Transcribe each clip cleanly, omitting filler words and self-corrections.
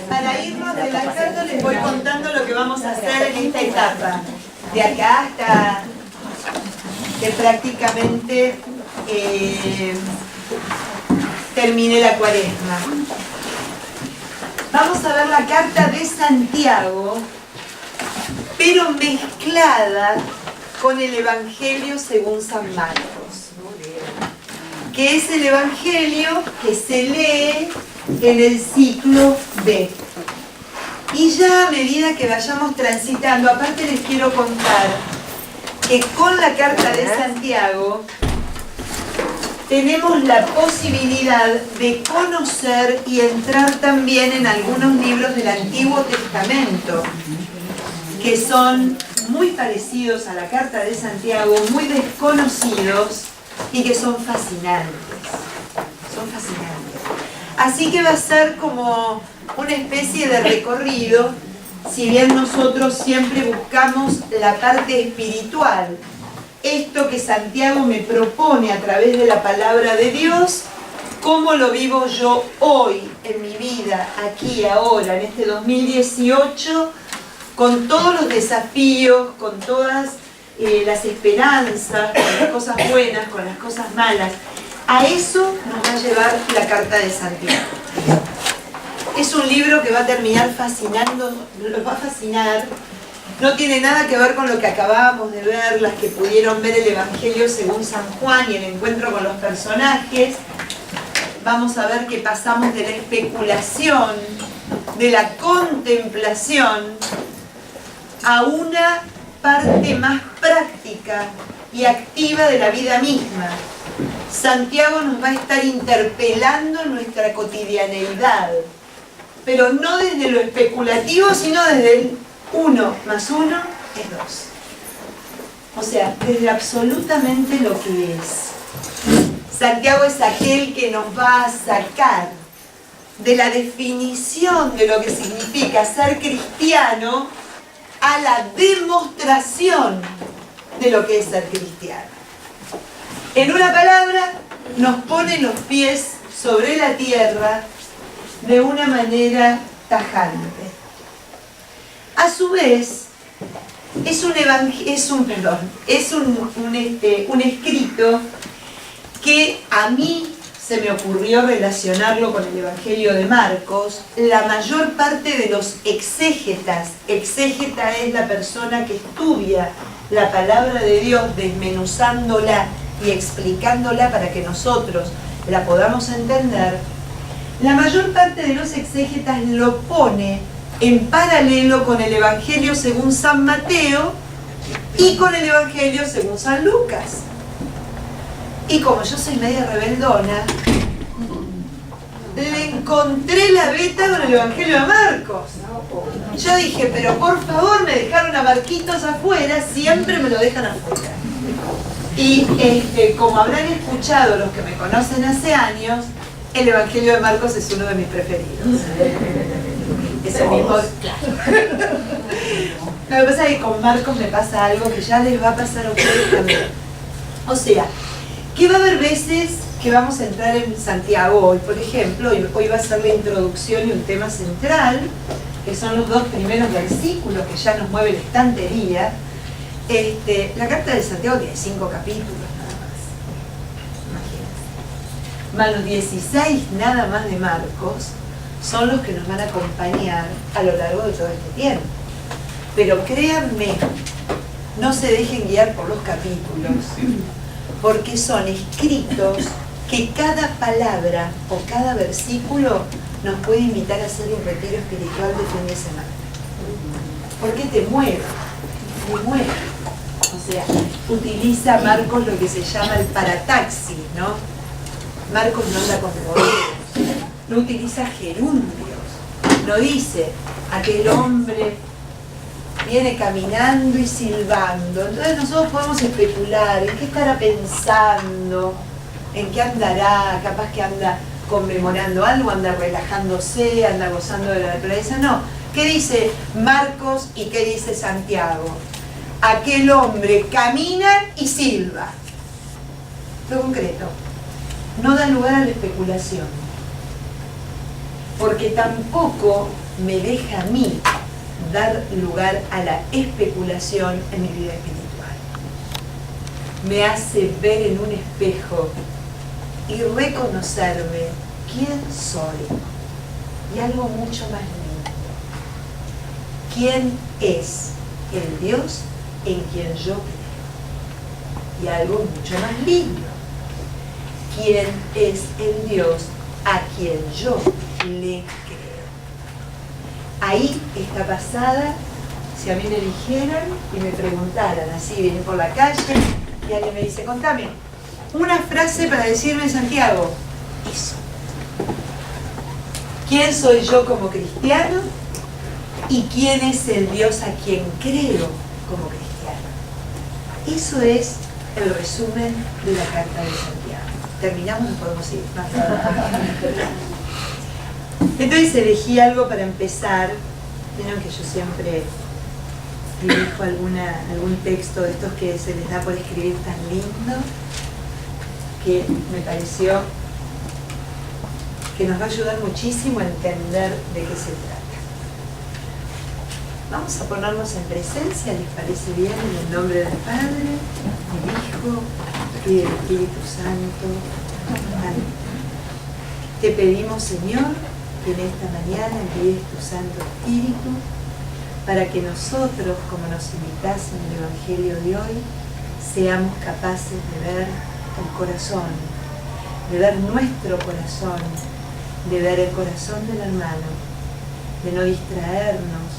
Para irnos relajando les voy contando lo que vamos a hacer en esta etapa. De acá hasta que prácticamente termine la cuaresma. Vamos a ver la carta de Santiago, pero mezclada con el Evangelio según San Marcos, que es el Evangelio que se lee en el ciclo B. Y ya a medida que vayamos transitando, aparte les quiero contar que con la carta de Santiago tenemos la posibilidad de conocer y entrar también en algunos libros del Antiguo Testamento, que son muy parecidos a la carta de Santiago, muy desconocidos y que son fascinantes. Son fascinantes. Así que va a ser como una especie de recorrido, si bien nosotros siempre buscamos la parte espiritual. Esto que Santiago me propone a través de la palabra de Dios, cómo lo vivo yo hoy, en mi vida, aquí, ahora, en este 2018, con todos los desafíos, con todas las esperanzas, con las cosas buenas, con las cosas malas. A eso nos va a llevar la carta de Santiago. Es un libro que va a terminar fascinando, los va a fascinar. No tiene nada que ver con lo que acabábamos de ver, las que pudieron ver el Evangelio según San Juan y el encuentro con los personajes. Vamos a ver que pasamos de la especulación, de la contemplación, a una parte más práctica y activa de la vida misma. Santiago nos va a estar interpelando en nuestra cotidianeidad, pero no desde lo especulativo, sino desde el 1 más 1 es 2. O sea, desde absolutamente lo que es. Santiago es aquel que nos va a sacar de la definición de lo que significa ser cristiano a la demostración de lo que es ser cristiano. En una palabra, nos pone los pies sobre la tierra de una manera tajante. A su vez, es un escrito que a mí se me ocurrió relacionarlo con el Evangelio de Marcos. La mayor parte de los exégetas, exégeta es la persona que estudia la palabra de Dios, desmenuzándola y explicándola para que nosotros la podamos entender. La mayor parte de los exégetas lo pone en paralelo con el Evangelio según San Mateo y con el Evangelio según San Lucas. Y como yo soy media rebeldona, le encontré la beta con el Evangelio de Marcos. Yo dije, pero por favor, me dejaron a Marquitos afuera, siempre me lo dejan afuera. Y como habrán escuchado los que me conocen hace años, el Evangelio de Marcos es uno de mis preferidos. Es el mismo, claro. Lo que pasa es que con Marcos me pasa algo que ya les va a pasar a ustedes también. O sea, que va a haber veces que vamos a entrar en Santiago hoy, por ejemplo, hoy va a ser la introducción y un tema central, que son los 2 primeros versículos que ya nos mueve la estantería. La carta de Santiago tiene 5 capítulos nada más, imagínense. Más los 16 nada más de Marcos son los que nos van a acompañar a lo largo de todo este tiempo. Pero créanme, no se dejen guiar por los capítulos, porque son escritos que cada palabra o cada versículo nos puede invitar a hacer un retiro espiritual de fin de semana. Porque te mueve, te mueve. O sea, utiliza Marcos lo que se llama el parataxis, ¿no? Marcos no anda con rodeos, no utiliza gerundios, no dice aquel hombre viene caminando y silbando. Entonces nosotros podemos especular en qué estará pensando, en qué andará, capaz que anda conmemorando algo, anda relajándose, anda gozando de la naturaleza. No, ¿qué dice Marcos y qué dice Santiago? Aquel hombre camina y silba. Lo concreto, no da lugar a la especulación. porque tampoco me deja a mí dar lugar a la especulación en mi vida espiritual. Me hace ver en un espejo y reconocerme quién soy. Y algo mucho más lindo. ¿Quién es el Dios en quien yo creo? Y algo mucho más lindo. ¿Quién es el Dios a quien yo le creo? Ahí está pasada, si a mí me dijeran y me preguntaran así, venir por la calle y alguien me dice, contame, una frase para decirme, Santiago, eso. ¿Quién soy yo como cristiano? ¿Y quién es el Dios a quien creo como cristiano? Eso es el resumen de la carta de Santiago. Terminamos y podemos ir más tarde. Entonces elegí algo para empezar. Vieron que yo siempre dirijo algún texto de estos que se les da por escribir tan lindo, que me pareció que nos va a ayudar muchísimo a entender de qué se trata. Vamos a ponernos en presencia, ¿les parece bien? En el nombre del Padre, del Hijo y del Espíritu Santo. Amén. Te pedimos, Señor, que en esta mañana envíes tu Santo Espíritu para que nosotros, como nos invitas en el Evangelio de hoy, seamos capaces de ver el corazón, de ver nuestro corazón, de ver el corazón del hermano, de no distraernos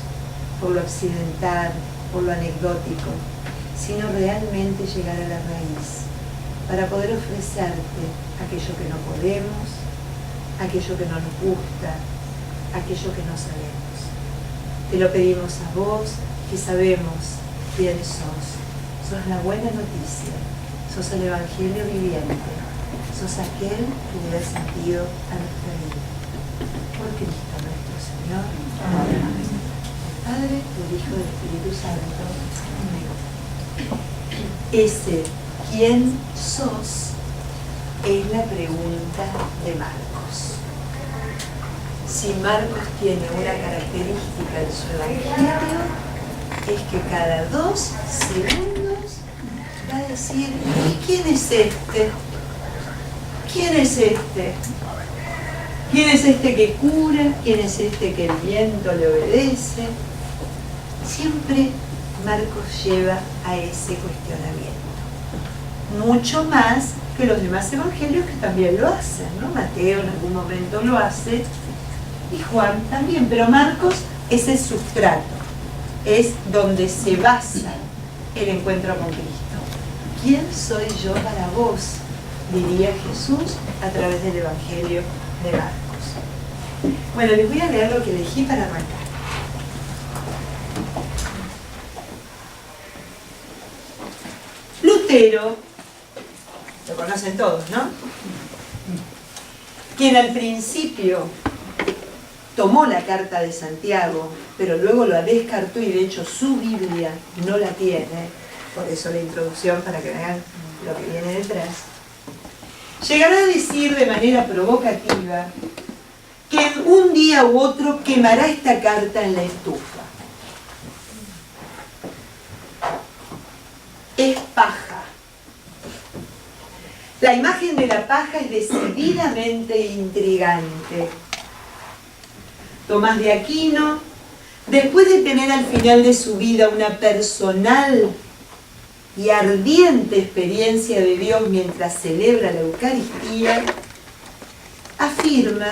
por lo accidental, por lo anecdótico, sino realmente llegar a la raíz, para poder ofrecerte aquello que no podemos, aquello que no nos gusta, aquello que no sabemos. Te lo pedimos a vos, que sabemos quién sos. Sos la buena noticia, sos el Evangelio viviente, sos aquel que le da sentido a nuestra vida. Por Cristo nuestro Señor. Amén. El Padre, el Hijo y el Espíritu Santo. Amén. Ese ¿quién sos? Es la pregunta de Marcos. Si Marcos tiene una característica en su Evangelio, es que cada 2 segundos va a decir, ¿y quién es este? ¿Quién es este? ¿Quién es este que cura? ¿Quién es este que el viento le obedece? Siempre Marcos lleva a ese cuestionamiento. Mucho más que los demás evangelios que también lo hacen, ¿no? Mateo en algún momento lo hace y Juan también, pero Marcos es el sustrato, es donde se basa el encuentro con Cristo. ¿Quién soy yo para vos? Diría Jesús a través del Evangelio de Marcos. Bueno, les voy a leer lo que elegí para arrancar. Lutero, lo conocen todos, ¿no? Quien al principio tomó la carta de Santiago, pero luego la descartó y de hecho su Biblia no la tiene, por eso la introducción para que vean lo que viene detrás, llegará a decir de manera provocativa que un día u otro quemará esta carta en la estufa. Es paja. La imagen de la paja es decididamente intrigante. Tomás de Aquino, después de tener al final de su vida una personal y ardiente experiencia de Dios mientras celebra la Eucaristía, afirma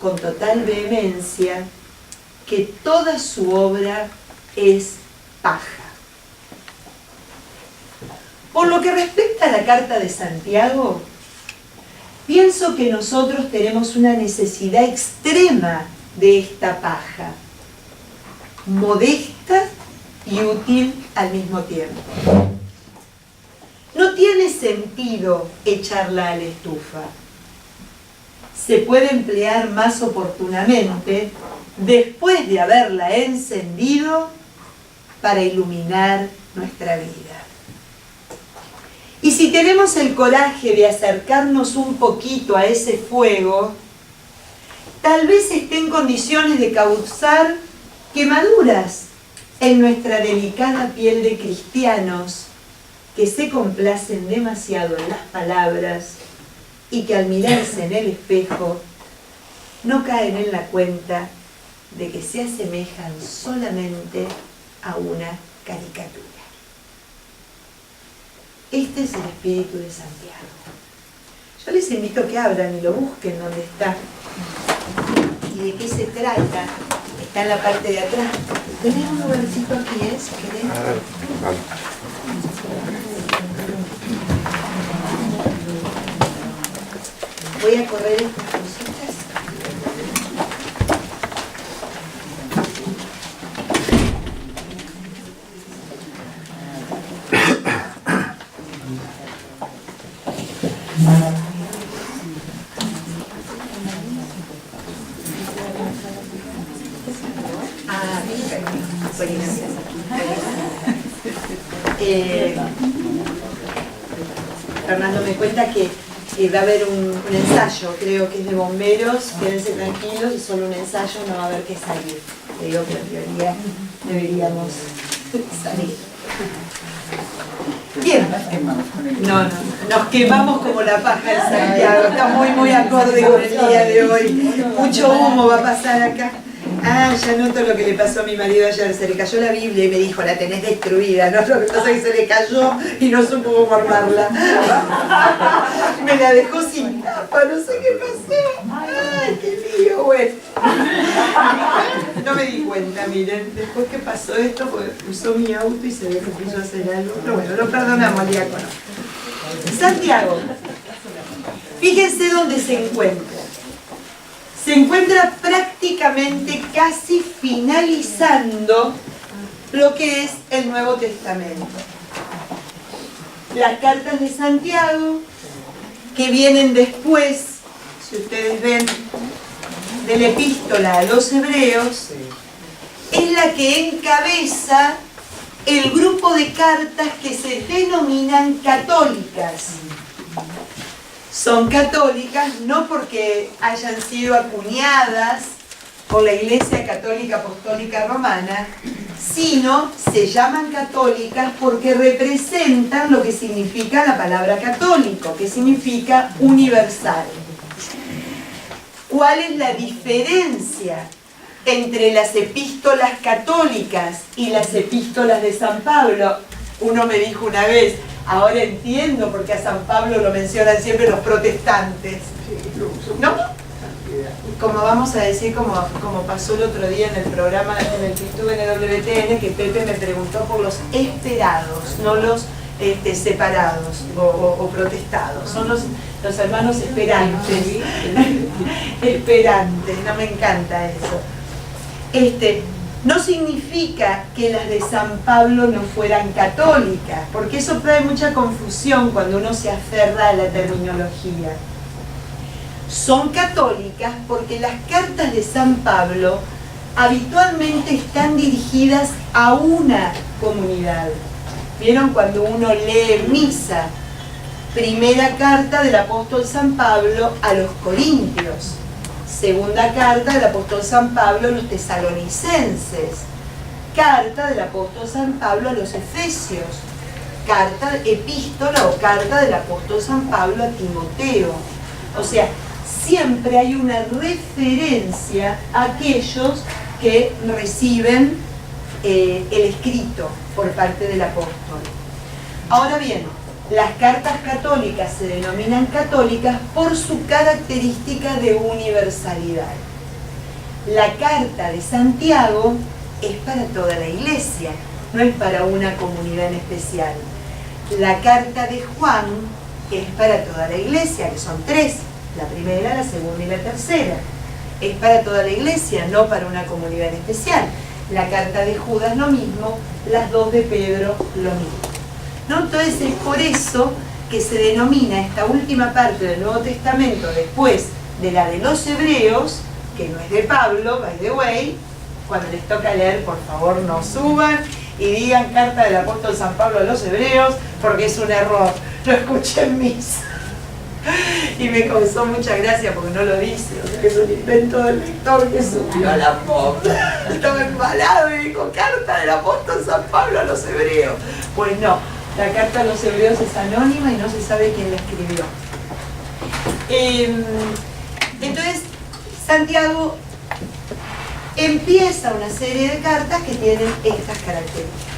con total vehemencia que toda su obra es paja. Por lo que respecta a la carta de Santiago, pienso que nosotros tenemos una necesidad extrema de esta paja, modesta y útil al mismo tiempo. No tiene sentido echarla a la estufa. Se puede emplear más oportunamente después de haberla encendido para iluminar nuestra vida. Y si tenemos el coraje de acercarnos un poquito a ese fuego, tal vez esté en condiciones de causar quemaduras en nuestra delicada piel de cristianos que se complacen demasiado en las palabras y que al mirarse en el espejo no caen en la cuenta de que se asemejan solamente a una caricatura. Este es el espíritu de Santiago. Yo les invito a que abran y lo busquen donde está. ¿Y de qué se trata? Está en la parte de atrás. ¿Tenés un lugarcito aquí, si querés? Vale. Voy a correr estas cositas. Fernando me cuenta que va a haber un ensayo, creo que es de bomberos, quédense tranquilos, es solo un ensayo, no va a haber que salir. Le digo que en teoría deberíamos salir. Bien, no, nos quemamos como la paja de Santiago, está muy acorde con el día de hoy. Mucho humo va a pasar acá. Ah, ya noto lo que le pasó a mi marido ayer, se le cayó la Biblia y me dijo, la tenés destruida, ¿no? Lo que pasa es que se le cayó y no supo cómo armarla. Me la dejó sin tapa, no sé qué pasó. Ay, qué lío, bueno. No me di cuenta, miren, después que pasó esto, pues usó mi auto y se ve que quiso hacer algo. Pero bueno, lo perdonamos, diácono. Santiago, fíjense dónde se encuentra. Se encuentra prácticamente casi finalizando lo que es el Nuevo Testamento. Las cartas de Santiago, que vienen después, si ustedes ven, de la epístola a los hebreos, es la que encabeza el grupo de cartas que se denominan católicas. Son católicas no porque hayan sido acuñadas por la Iglesia Católica Apostólica Romana, sino se llaman católicas porque representan lo que significa la palabra católico, que significa universal. ¿Cuál es la diferencia entre las epístolas católicas y las epístolas de San Pablo? Uno me dijo una vez, ahora entiendo por qué a San Pablo lo mencionan siempre los protestantes. ¿No? Como vamos a decir, como pasó el otro día en el programa en el que estuve en el WTN, que Pepe me preguntó por los esperados, no los separados o protestados. Son los hermanos esperantes. Esperantes, no me encanta eso. No significa que las de San Pablo no fueran católicas, porque eso trae mucha confusión cuando uno se aferra a la terminología. Son católicas porque las cartas de San Pablo habitualmente están dirigidas a una comunidad. ¿Vieron cuando uno lee misa? Primera carta del apóstol San Pablo a los Corintios. Segunda carta del apóstol San Pablo a los tesalonicenses. Carta del apóstol San Pablo a los efesios. Epístola o carta del apóstol San Pablo a Timoteo. O sea, siempre hay una referencia a aquellos que reciben el escrito por parte del apóstol. Ahora bien, las cartas católicas se denominan católicas por su característica de universalidad. La carta de Santiago es para toda la iglesia, no es para una comunidad en especial. La carta de Juan es para toda la iglesia, que son tres, la primera, la segunda y la tercera. Es para toda la iglesia, no para una comunidad en especial. La carta de Judas lo mismo, las dos de Pedro lo mismo. ¿No? Entonces es por eso que se denomina esta última parte del Nuevo Testamento, después de la de los hebreos, que no es de Pablo, by the way. Cuando les toca leer, por favor no suban y digan carta del apóstol San Pablo a los hebreos, porque es un error. Lo escuché en misa y me causó mucha gracia porque no lo dice. O sea, que es un invento del lector que subió a la pop. Estaba embalado y dijo, carta del apóstol San Pablo a los hebreos. Pues no, la carta a los hebreos es anónima y no se sabe quién la escribió. Entonces, Santiago empieza una serie de cartas que tienen estas características.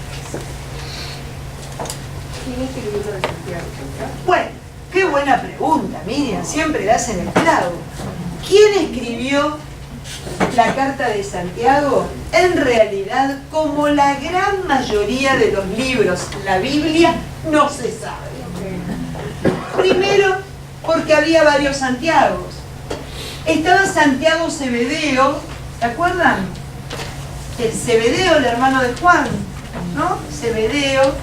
¿Quién escribió la de Santiago? Bueno, qué buena pregunta, Miriam, siempre la hacen el clavo. ¿Quién escribió la carta de Santiago? En realidad, como la gran mayoría de los libros, la Biblia, no se sabe. Primero, porque había varios Santiagos. Estaba Santiago Zebedeo, ¿se acuerdan? El Zebedeo, el hermano de Juan, ¿no? Zebedeo.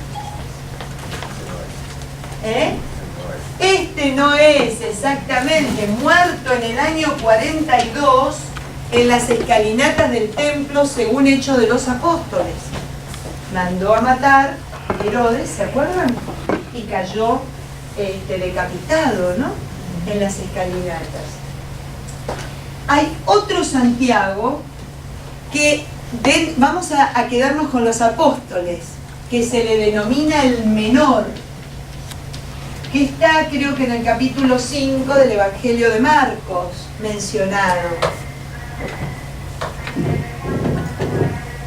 Este no es exactamente, muerto en el año 42 en las escalinatas del templo según Hechos de los Apóstoles. Mandó a matar a Herodes, ¿se acuerdan? Y cayó decapitado, ¿no? En las escalinatas. Hay otro Santiago que vamos a quedarnos con los apóstoles, que se le denomina el menor, que está creo que en el capítulo 5 del Evangelio de Marcos mencionado.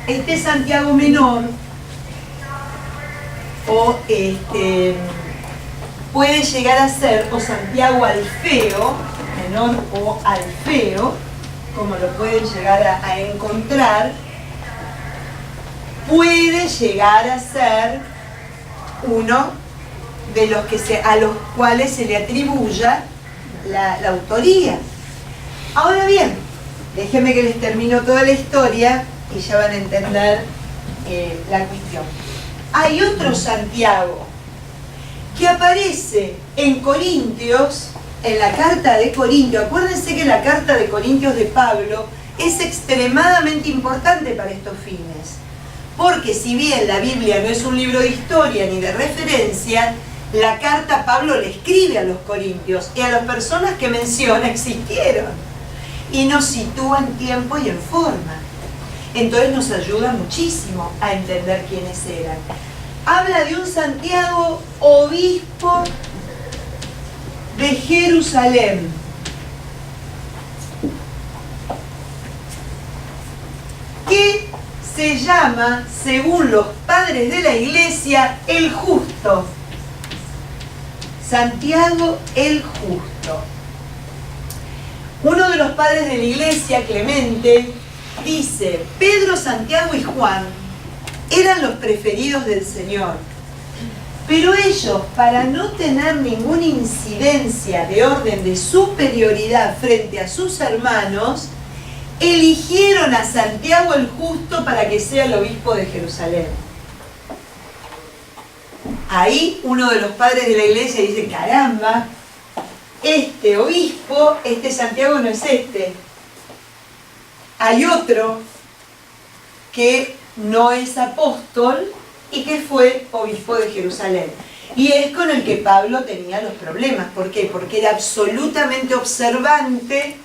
Este Santiago menor puede llegar a ser o Santiago Alfeo, menor o Alfeo, como lo pueden llegar a encontrar, puede llegar a ser uno de los a los cuales se le atribuya la autoría. Ahora bien, déjenme que les termino toda la historia y ya van a entender la cuestión. Hay otro Santiago que aparece en Corintios, en la carta de Corintios. Acuérdense que la carta de Corintios de Pablo es extremadamente importante para estos fines, porque si bien la Biblia no es un libro de historia ni de referencia, la carta Pablo le escribe a los corintios y a las personas que menciona existieron y nos sitúa en tiempo y en forma. Entonces nos ayuda muchísimo a entender quiénes eran. Habla de un Santiago, obispo de Jerusalén. Que se llama, según los padres de la iglesia, el justo. Santiago el justo. Uno de los padres de la iglesia, Clemente, dice: Pedro, Santiago y Juan eran los preferidos del Señor, pero ellos, para no tener ninguna incidencia de orden de superioridad frente a sus hermanos, eligieron a Santiago el justo para que sea el obispo de Jerusalén. Ahí uno de los padres de la iglesia dice: caramba, este obispo, este Santiago no es este. Hay otro que no es apóstol y que fue obispo de Jerusalén. Y es con el que Pablo tenía los problemas. ¿Por qué? Porque era absolutamente observante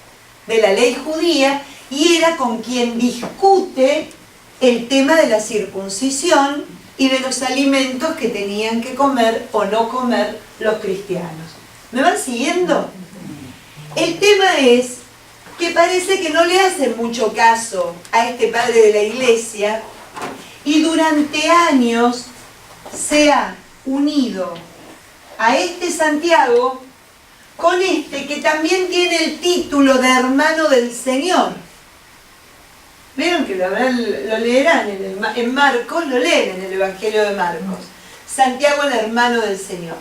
de la ley judía y era con quien discute el tema de la circuncisión y de los alimentos que tenían que comer o no comer los cristianos. ¿Me van siguiendo? El tema es que parece que no le hacen mucho caso a este padre de la iglesia y durante años se ha unido a este Santiago con este que también tiene el título de hermano del Señor. Vieron que lo leerán en Marcos, lo leen en el Evangelio de Marcos. Santiago, el hermano del Señor.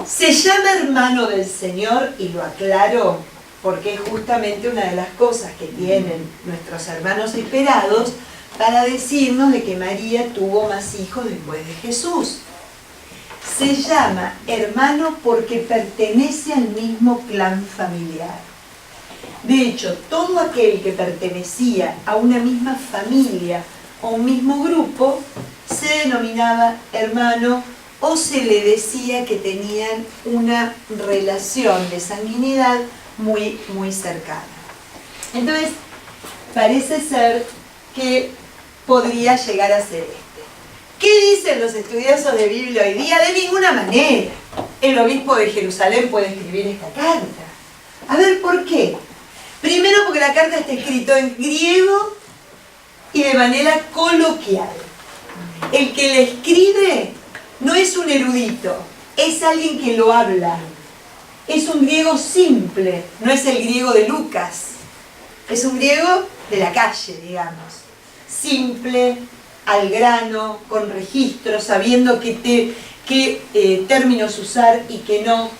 Se llama hermano del Señor, y lo aclaro porque es justamente una de las cosas que tienen nuestros hermanos esperados para decirnos de que María tuvo más hijos después de Jesús. Se llama hermano porque pertenece al mismo clan familiar. De hecho, todo aquel que pertenecía a una misma familia o un mismo grupo se denominaba hermano o se le decía que tenían una relación de sanguinidad muy, muy cercana. Entonces, parece ser que podría llegar a ser este. ¿Qué dicen los estudiosos de Biblia hoy día? De ninguna manera el obispo de Jerusalén puede escribir esta carta. A ver, ¿por qué? Primero porque la carta está escrita en griego y de manera coloquial. El que le escribe no es un erudito, es alguien que lo habla. Es un griego simple, no es el griego de Lucas. Es un griego de la calle, digamos. Simple, al grano, con registro, sabiendo qué términos usar y qué no.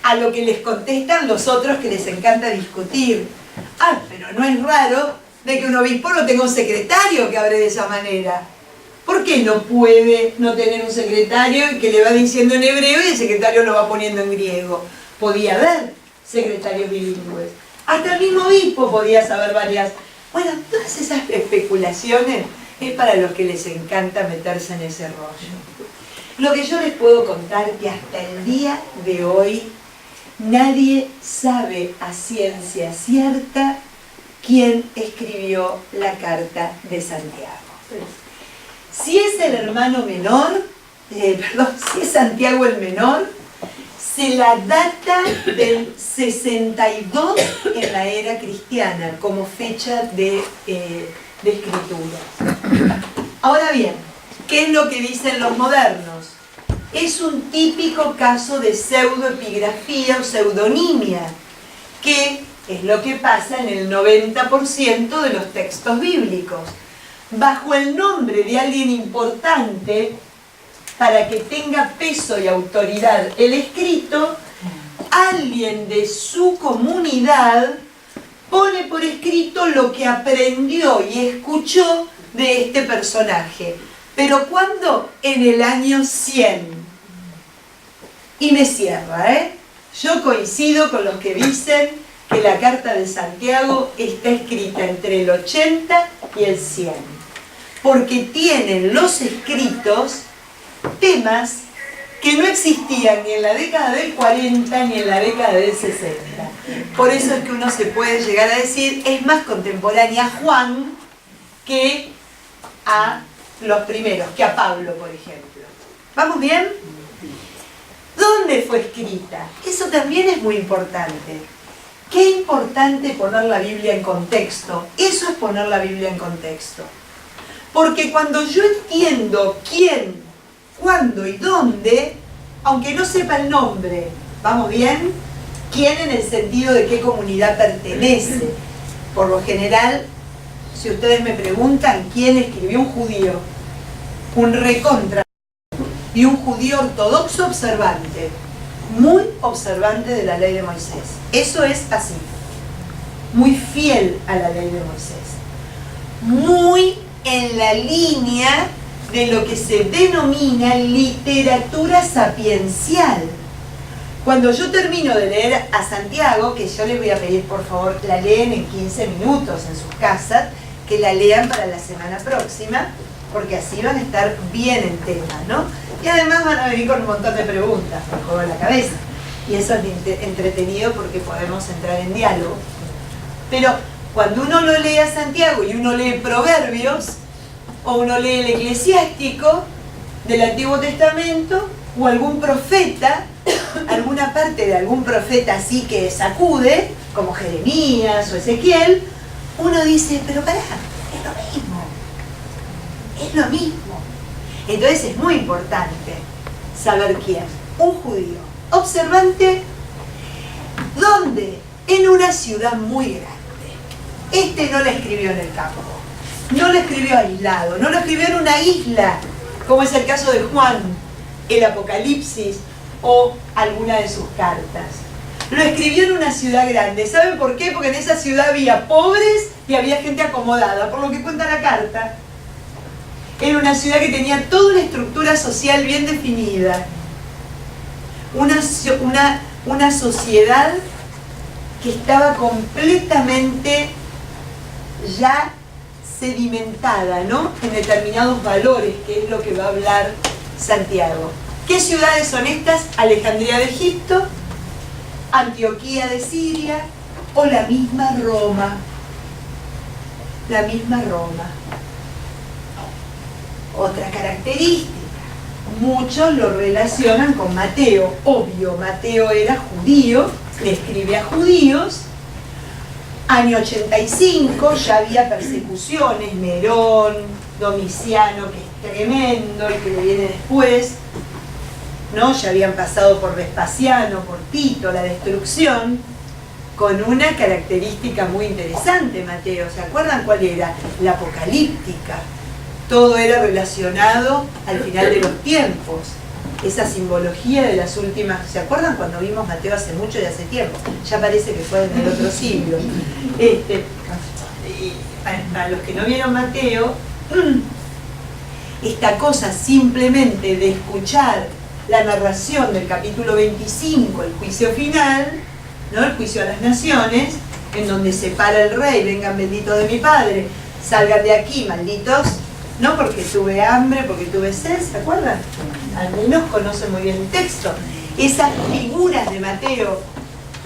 A lo que les contestan los otros que les encanta discutir. Ah, pero no es raro de que un obispo no tenga un secretario que hable de esa manera. ¿Por qué no puede no tener un secretario que le va diciendo en hebreo y el secretario lo va poniendo en griego? Podía haber secretarios bilingües. Hasta el mismo obispo podía saber varias. Bueno, todas esas especulaciones es para los que les encanta meterse en ese rollo. Lo que yo les puedo contar que hasta el día de hoy nadie sabe a ciencia cierta quién escribió la carta de Santiago. Si es el hermano menor, si es Santiago el menor, se la data del 62 en la era cristiana como fecha de escritura. Ahora bien, ¿qué es lo que dicen los modernos? Es un típico caso de pseudoepigrafía o pseudonimia, que es lo que pasa en el 90% de los textos bíblicos. Bajo el nombre de alguien importante, para que tenga peso y autoridad el escrito, alguien de su comunidad pone por escrito lo que aprendió y escuchó de este personaje. ¿Pero cuándo? En el año 100. Y me cierra, ¿eh? Yo coincido con los que dicen que la carta de Santiago está escrita entre el 80 y el 100. Porque tienen los escritos temas que no existían ni en la década del 40 ni en la década del 60. Por eso es que uno se puede llegar a decir, es más contemporánea a Juan que a los primeros, que a Pablo, por ejemplo. ¿Vamos bien? ¿Dónde fue escrita? Eso también es muy importante. Qué importante poner la Biblia en contexto. Eso es poner la Biblia en contexto. Porque cuando yo entiendo quién, cuándo y dónde, aunque no sepa el nombre, ¿vamos bien? ¿Quién en el sentido de qué comunidad pertenece? Por lo general, si ustedes me preguntan quién escribió un judío, un recontra, y un judío ortodoxo observante, muy observante de la ley de Moisés. Eso es así, muy fiel a la ley de Moisés, muy en la línea de lo que se denomina literatura sapiencial. Cuando yo termino de leer a Santiago, que yo les voy a pedir por favor la leen en 15 minutos en sus casas, que la lean para la semana próxima, porque así van a estar bien en tema, ¿no? Y además van a venir con un montón de preguntas, me juego en la cabeza. Y eso es entretenido porque podemos entrar en diálogo. Pero cuando uno lo lee a Santiago y uno lee Proverbios, o uno lee el Eclesiástico del Antiguo Testamento, o algún profeta, alguna parte de algún profeta así que sacude, como Jeremías o Ezequiel, uno dice, pero pará, es lo mismo. Es lo mismo. Entonces es muy importante saber quién. Un judío observante. ¿Dónde? En una ciudad muy grande. Este no la escribió en el campo. No lo escribió aislado. No lo escribió en una isla, como es el caso de Juan, el Apocalipsis o alguna de sus cartas. Lo escribió en una ciudad grande. ¿Saben por qué? Porque en esa ciudad había pobres y había gente acomodada, por lo que cuenta la carta. Era una ciudad que tenía toda una estructura social bien definida. Una sociedad que estaba completamente ya sedimentada, ¿no? En determinados valores, que es lo que va a hablar Santiago. ¿Qué ciudades son estas? Alejandría de Egipto, Antioquía de Siria, o la misma Roma. La misma Roma. Otra característica, muchos lo relacionan con Mateo. Obvio, Mateo era judío, le escribe a judíos. Año 85, ya había persecuciones, Nerón, Domiciano, que es tremendo, el que le viene después, ¿no? Ya habían pasado por Vespasiano, por Tito, la destrucción, con una característica muy interesante, Mateo. ¿Se acuerdan cuál era? La apocalíptica. Todo era relacionado al final de los tiempos. Esa simbología de las últimas... ¿Se acuerdan cuando vimos Mateo hace mucho y hace tiempo? Ya parece que fue en el otro siglo. Para los que no vieron Mateo, esta cosa simplemente de escuchar la narración del capítulo 25, el juicio final, ¿no? El juicio a las naciones, en donde se para el rey, vengan benditos de mi Padre, salgan de aquí, malditos, no porque tuve hambre, porque tuve sed, ¿se acuerdan? Al menos conocen muy bien el texto. Esas figuras de Mateo,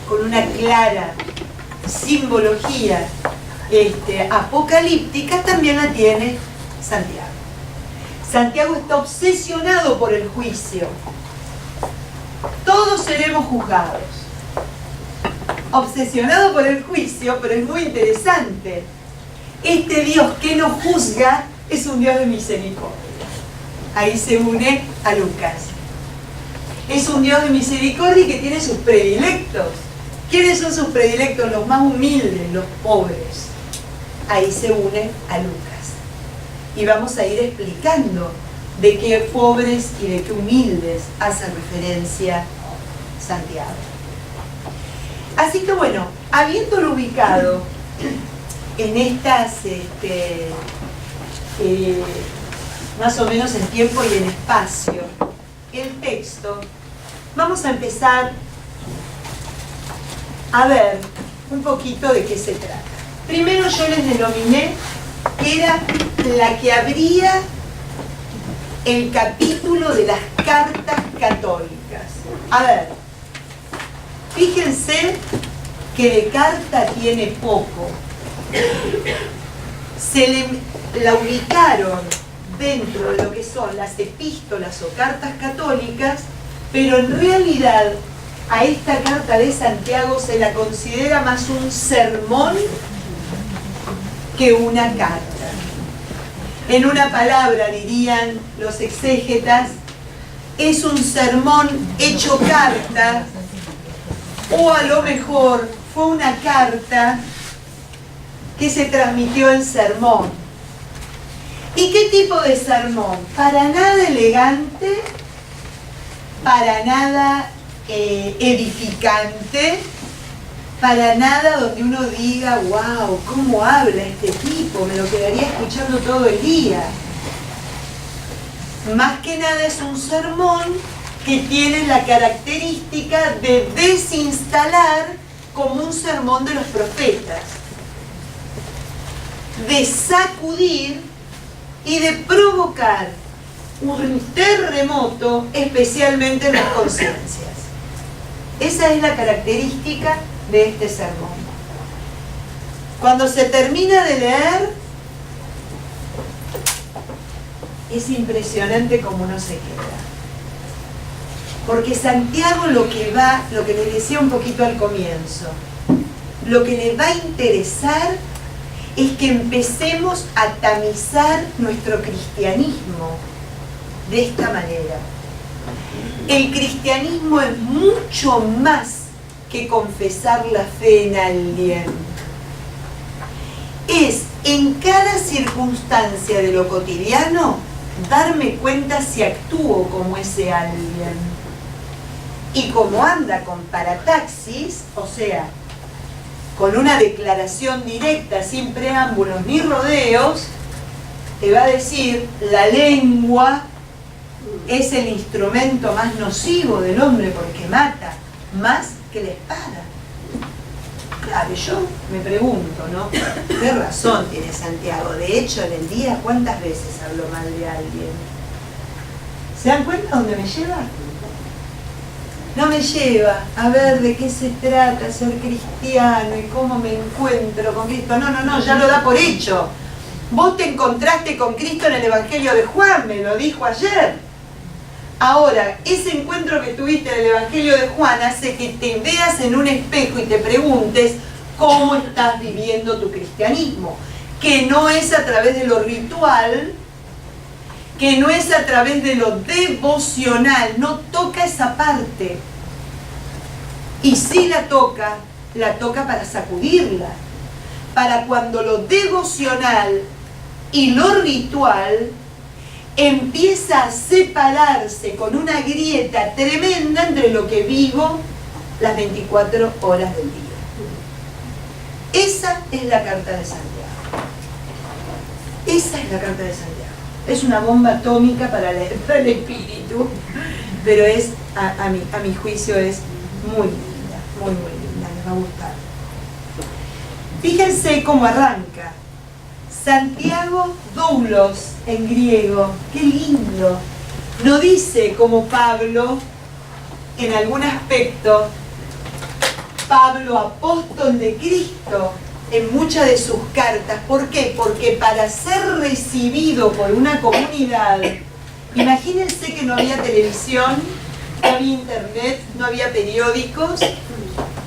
con una clara simbología apocalíptica, también la tiene Santiago. Santiago está obsesionado por el juicio. Todos seremos juzgados. Obsesionado por el juicio, pero es muy interesante. Este Dios que nos juzga es un Dios de misericordia. Ahí se une a Lucas. Es un Dios de misericordia y que tiene sus predilectos. ¿Quiénes son sus predilectos? Los más humildes, los pobres. Ahí se une a Lucas. Y vamos a ir explicando de qué pobres y de qué humildes hace referencia Santiago. Así que bueno, habiéndolo ubicado en estas, más o menos en tiempo y en espacio, el texto, vamos a empezar a ver un poquito de qué se trata. Primero yo les denominé que era la que abría el capítulo de las cartas católicas. A ver, fíjense que de carta tiene poco. La ubicaron dentro de lo que son las epístolas o cartas católicas, pero en realidad a esta carta de Santiago se la considera más un sermón que una carta. En una palabra, dirían los exégetas, es un sermón hecho carta, o a lo mejor fue una carta que se transmitió en sermón. ¿Y qué tipo de sermón? Para nada elegante, para nada edificante, para nada donde uno diga, wow, ¿cómo habla este tipo? Me lo quedaría escuchando todo el día. Más que nada es un sermón que tiene la característica de desinstalar como un sermón de los profetas, de sacudir y de provocar un terremoto, especialmente en las conciencias. Esa es la característica de este sermón. Cuando se termina de leer, es impresionante cómo uno se queda. Porque Santiago lo que les decía un poquito al comienzo, lo que le va a interesar es que empecemos a tamizar nuestro cristianismo de esta manera. El cristianismo es mucho más que confesar la fe en alguien. Es en cada circunstancia de lo cotidiano darme cuenta si actúo como ese alguien. Y como anda con parataxis, o sea, con una declaración directa, sin preámbulos ni rodeos, te va a decir, la lengua es el instrumento más nocivo del hombre porque mata más que la espada. Claro, yo me pregunto, ¿no? ¿Qué razón tiene Santiago? De hecho, en el día, ¿cuántas veces hablo mal de alguien? ¿Se dan cuenta dónde me lleva? no me lleva a ver de qué se trata ser cristiano y cómo me encuentro con Cristo. No, ya lo da por hecho. Vos te encontraste con Cristo en el Evangelio de Juan, me lo dijo ayer. Ahora, ese encuentro que tuviste en el Evangelio de Juan hace que te veas en un espejo y te preguntes cómo estás viviendo tu cristianismo. Que no es a través de lo ritual, que no es a través de lo devocional, no toca esa parte. Y si la toca para sacudirla. Para cuando lo devocional y lo ritual empieza a separarse con una grieta tremenda entre lo que vivo las 24 horas del día. Esa es la carta de Santiago. Esa es la carta de Santiago. Es una bomba atómica para el espíritu, pero es, a mi juicio, es muy linda, muy linda, les va a gustar. Fíjense cómo arranca. Santiago doulos en griego, qué lindo. No dice como Pablo, en algún aspecto, Pablo apóstol de Cristo, en muchas de sus cartas. ¿Por qué? Porque para ser recibido por una comunidad, imagínense que no había televisión, no había internet, no había periódicos,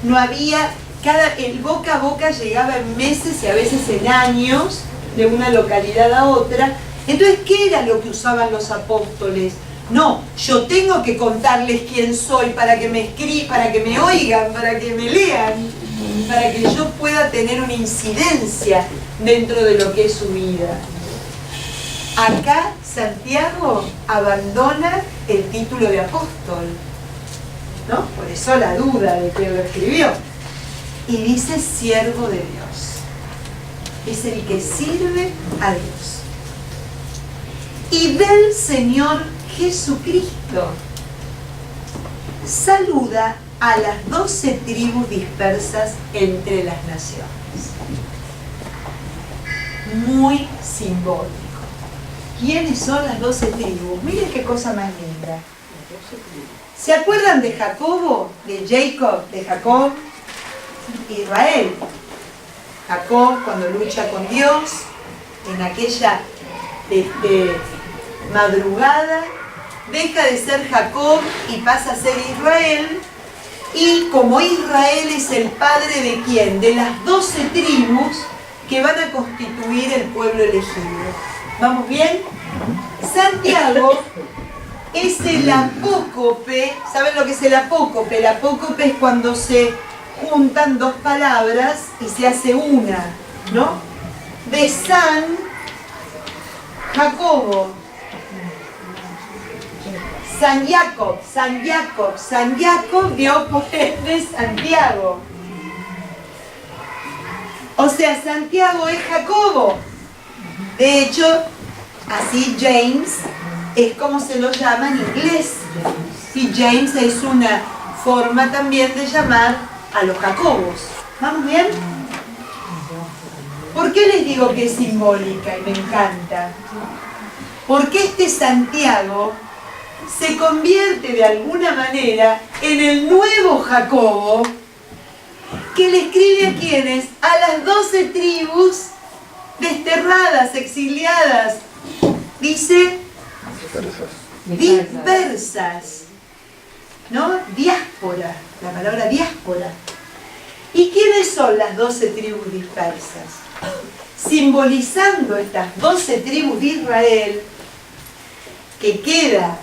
no había, el boca a boca llegaba en meses y a veces en años, de una localidad a otra. Entonces, ¿qué era lo que usaban los apóstoles? No, yo tengo que contarles quién soy para que me para que me oigan, para que me lean, para que yo pueda tener una incidencia dentro de lo que es su vida. Acá Santiago abandona el título de apóstol, ¿no? Por eso la duda de que lo escribió. Y dice siervo de Dios. Es el que sirve a Dios. Y del Señor Jesucristo saluda a las 12 tribus dispersas entre las naciones. Muy simbólico. ¿Quiénes son las 12 tribus? Miren qué cosa más linda. ¿Se acuerdan de Jacobo? De Jacob, Israel. Jacob, cuando lucha con Dios, en aquella madrugada, deja de ser Jacob y pasa a ser Israel. Y como Israel es el padre de ¿quién? De las 12 tribus que van a constituir el pueblo elegido. ¿Vamos bien? Santiago es el apócope. ¿Saben lo que es el apócope? El apócope es cuando se juntan dos palabras y se hace una, ¿no? De San Jacobo, San Jacob dio por ende Santiago. O sea, Santiago es Jacobo. De hecho, así James es como se lo llama en inglés. Sí, James es una forma también de llamar a los Jacobos. ¿Vamos bien? ¿Por qué les digo que es simbólica y me encanta? Porque este Santiago se convierte de alguna manera en el nuevo Jacobo que le escribe a ¿quiénes? A las 12 tribus desterradas, exiliadas. Dice dispersas, ¿no? Diáspora, la palabra diáspora. ¿Y quiénes son las 12 tribus dispersas? Simbolizando estas 12 tribus de Israel, que queda,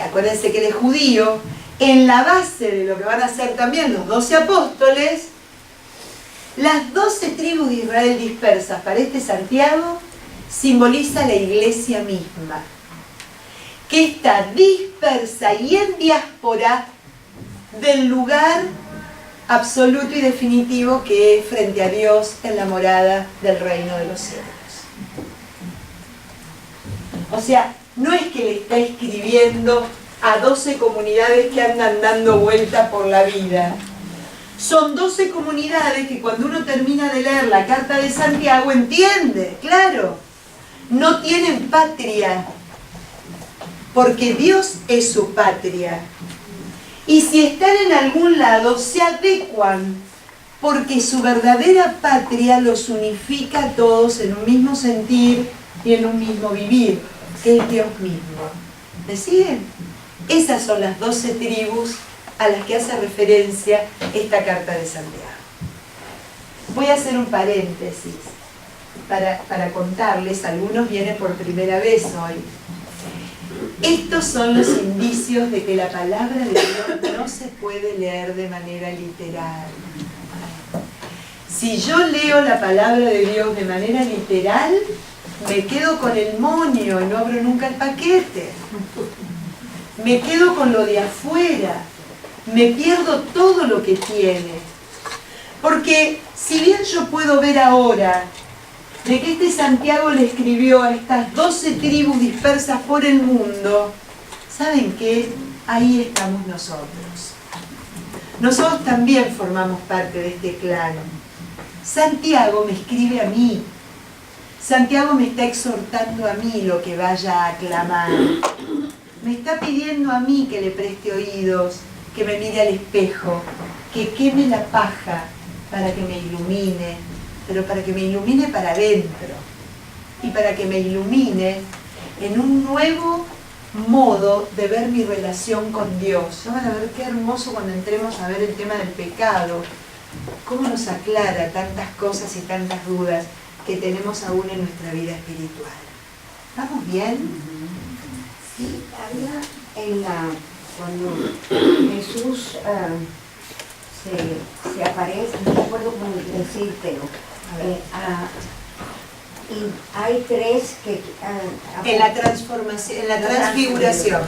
acuérdense que él es judío, en la base de lo que van a ser también los 12 apóstoles, las 12 tribus de Israel dispersas para este Santiago simboliza la iglesia misma, que está dispersa y en diáspora del lugar absoluto y definitivo que es frente a Dios en la morada del reino de los cielos. O sea, no es que le está escribiendo a 12 comunidades que andan dando vuelta por la vida. Son 12 comunidades que cuando uno termina de leer la carta de Santiago entiende, claro, no tienen patria, porque Dios es su patria. Y si están en algún lado, se adecuan, porque su verdadera patria los unifica a todos en un mismo sentir y en un mismo vivir, que es Dios mismo. ¿Me siguen? Esas son las 12 tribus a las que hace referencia esta carta de Santiago. Voy a hacer un paréntesis para contarles, algunos vienen por primera vez hoy. Estos son los indicios de que la palabra de Dios no se puede leer de manera literal. Si yo leo la palabra de Dios de manera literal, me quedo con el moño y no abro nunca el paquete. Me quedo con lo de afuera. Me pierdo todo lo que tiene. Porque si bien yo puedo ver ahora de que este Santiago le escribió a estas 12 tribus dispersas por el mundo, ¿saben qué? Ahí estamos nosotros. Nosotros también formamos parte de este clan. Santiago me escribe a mí. Santiago me está exhortando a mí lo que vaya a aclamar. Me está pidiendo a mí que le preste oídos, que me mire al espejo, que queme la paja para que me ilumine, pero para que me ilumine para adentro y para que me ilumine en un nuevo modo de ver mi relación con Dios. Ya van a ver qué hermoso cuando entremos a ver el tema del pecado, cómo nos aclara tantas cosas y tantas dudas que tenemos aún en nuestra vida espiritual. ¿Estamos bien? Sí, había cuando Jesús se aparece, no recuerdo cómo decírtelo, y hay tres que... en la transformación, en la transfiguración.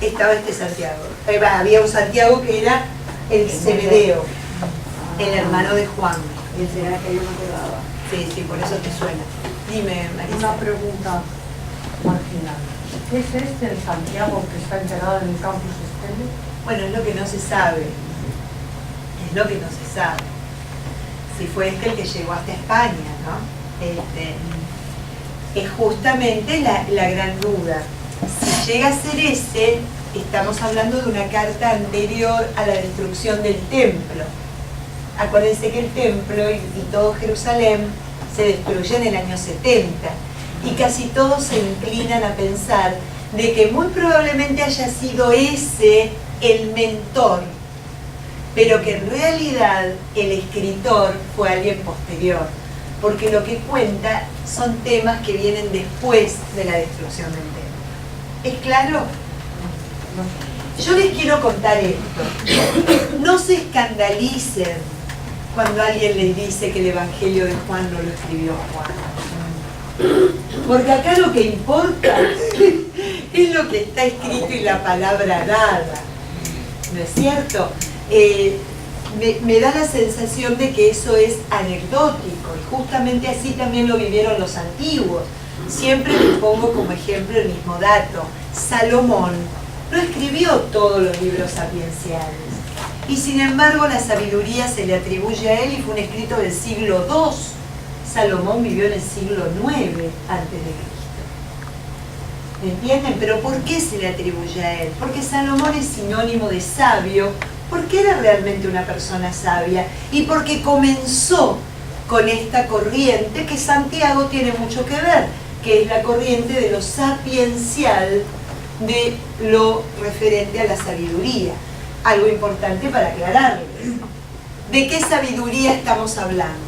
Estaba este Santiago. Había un Santiago que era el Zebedeo, el hermano de Juan. ¿Y será que yo no quedaba? Sí, sí, por eso te suena. Dime, Marisa. Una pregunta marginal. ¿Qué es este el Santiago que está enterrado en el campus Estelle? Bueno, es lo que no se sabe. Es lo que no se sabe. Si fue el que llegó hasta España, ¿no? Es justamente la gran duda. Si llega a ser ese, estamos hablando de una carta anterior a la destrucción del templo. Acuérdense que el templo y todo Jerusalén se destruyó en el año 70 y casi todos se inclinan a pensar de que muy probablemente haya sido ese el mentor, pero que en realidad el escritor fue alguien posterior, porque lo que cuenta son temas que vienen después de la destrucción del templo. ¿Es claro? Yo les quiero contar esto. No se escandalicen cuando alguien les dice que el Evangelio de Juan no lo escribió Juan. Porque acá lo que importa es lo que está escrito y la palabra dada. ¿No es cierto? Me da la sensación de que eso es anecdótico y justamente así también lo vivieron los antiguos. Siempre les pongo como ejemplo el mismo dato. Salomón no escribió todos los libros sapienciales y sin embargo la sabiduría se le atribuye a él y fue un escrito del siglo II. Salomón vivió en el siglo IX antes de Cristo. ¿Me entienden? Pero ¿por qué se le atribuye a él? Porque Salomón es sinónimo de sabio, porque era realmente una persona sabia y porque comenzó con esta corriente que Santiago tiene mucho que ver, que es la corriente de lo sapiencial, de lo referente a la sabiduría. Algo importante para aclararles. ¿De qué sabiduría estamos hablando?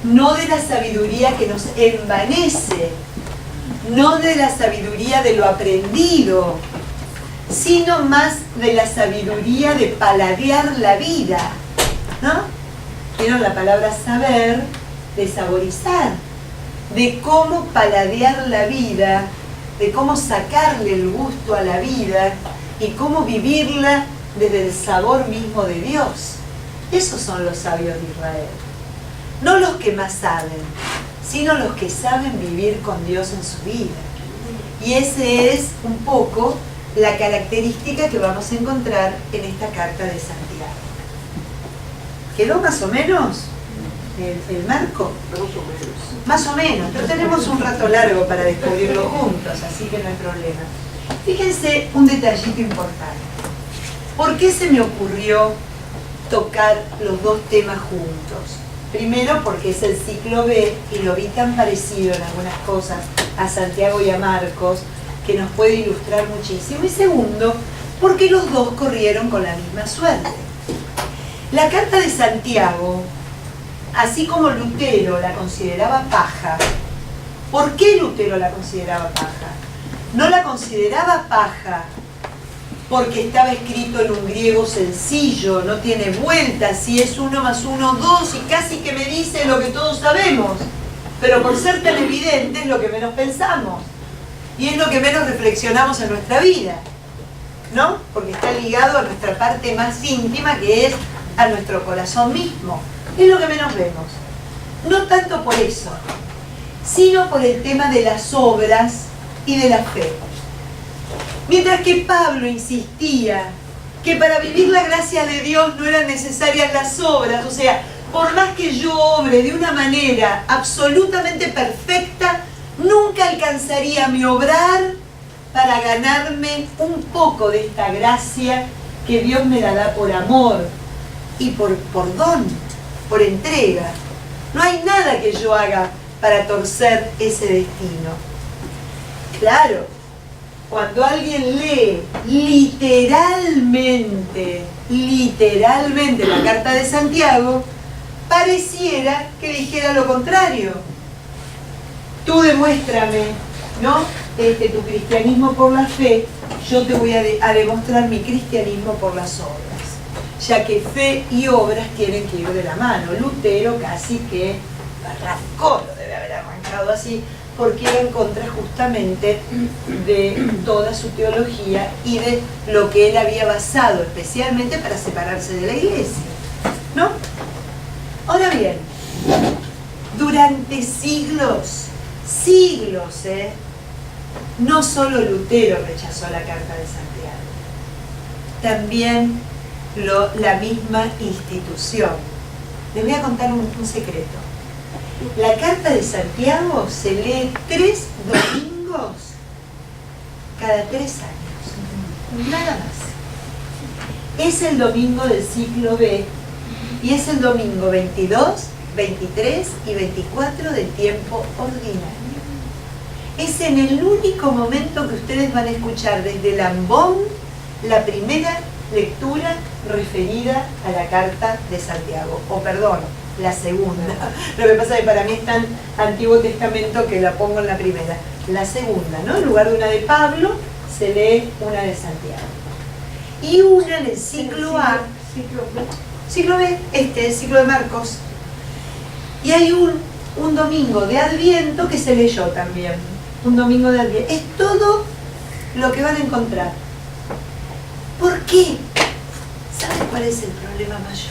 No de la sabiduría que nos envanece, no de la sabiduría de lo aprendido, sino más de la sabiduría de paladear la vida, ¿no? ¿Vieron la palabra saber? De saborizar, de cómo paladear la vida, de cómo sacarle el gusto a la vida y cómo vivirla desde el sabor mismo de Dios. Esos son los sabios de Israel. No los que más saben, sino los que saben vivir con Dios en su vida. Y ese es un poco la característica que vamos a encontrar en esta carta de Santiago. ¿Quedó más o menos el marco? Más o menos, pero tenemos un rato largo para descubrirlo juntos, así que no hay problema. Fíjense un detallito importante. ¿Por qué se me ocurrió tocar los dos temas juntos? Primero porque es el ciclo B y lo vi tan parecido en algunas cosas a Santiago y a Marcos que nos puede ilustrar muchísimo. Y segundo, porque los dos corrieron con la misma suerte. La carta de Santiago, así como Lutero la consideraba paja, ¿por qué Lutero la consideraba paja? No la consideraba paja porque estaba escrito en un griego sencillo, no tiene vueltas, y es 1 más 1, 2, y casi que me dice lo que todos sabemos. Pero por ser tan evidente es lo que menos pensamos. Y es lo que menos reflexionamos en nuestra vida, ¿no? Porque está ligado a nuestra parte más íntima, que es a nuestro corazón mismo. Es lo que menos vemos. No tanto por eso, sino por el tema de las obras y de la fe. Mientras que Pablo insistía que para vivir la gracia de Dios no eran necesarias las obras, o sea, por más que yo obre de una manera absolutamente perfecta, nunca alcanzaría mi obrar para ganarme un poco de esta gracia que Dios me la da por amor y por don, por entrega. No hay nada que yo haga para torcer ese destino. Claro, cuando alguien lee literalmente la carta de Santiago, pareciera que dijera lo contrario. Tú demuéstrame, ¿no? Tu cristianismo por la fe, yo te voy a demostrar mi cristianismo por las obras, ya que fe y obras tienen que ir de la mano. Lutero casi que arrancó, lo debe haber arrancado así, porque era en contra justamente de toda su teología y de lo que él había basado especialmente para separarse de la iglesia, ¿no? Ahora bien, durante siglos, no solo Lutero rechazó la carta de Santiago, también la misma institución. Les voy a contar un secreto. La carta de Santiago se lee 3 domingos cada 3 años, nada más. Es el domingo del ciclo B y es el domingo 22, 23 y 24 del tiempo ordinario. Es en el único momento que ustedes van a escuchar desde el ambón la primera lectura referida a la carta de Santiago, o perdón, la segunda. Lo que pasa es que para mí es tan Antiguo Testamento que la pongo en la primera. La segunda, ¿no? En lugar de una de Pablo, se lee una de Santiago. Y una del ciclo A, ciclo B, el ciclo de Marcos. Y hay un domingo de Adviento que se leyó también. Un domingo de Adviento. Es todo lo que van a encontrar. ¿Por qué? ¿Saben cuál es el problema mayor?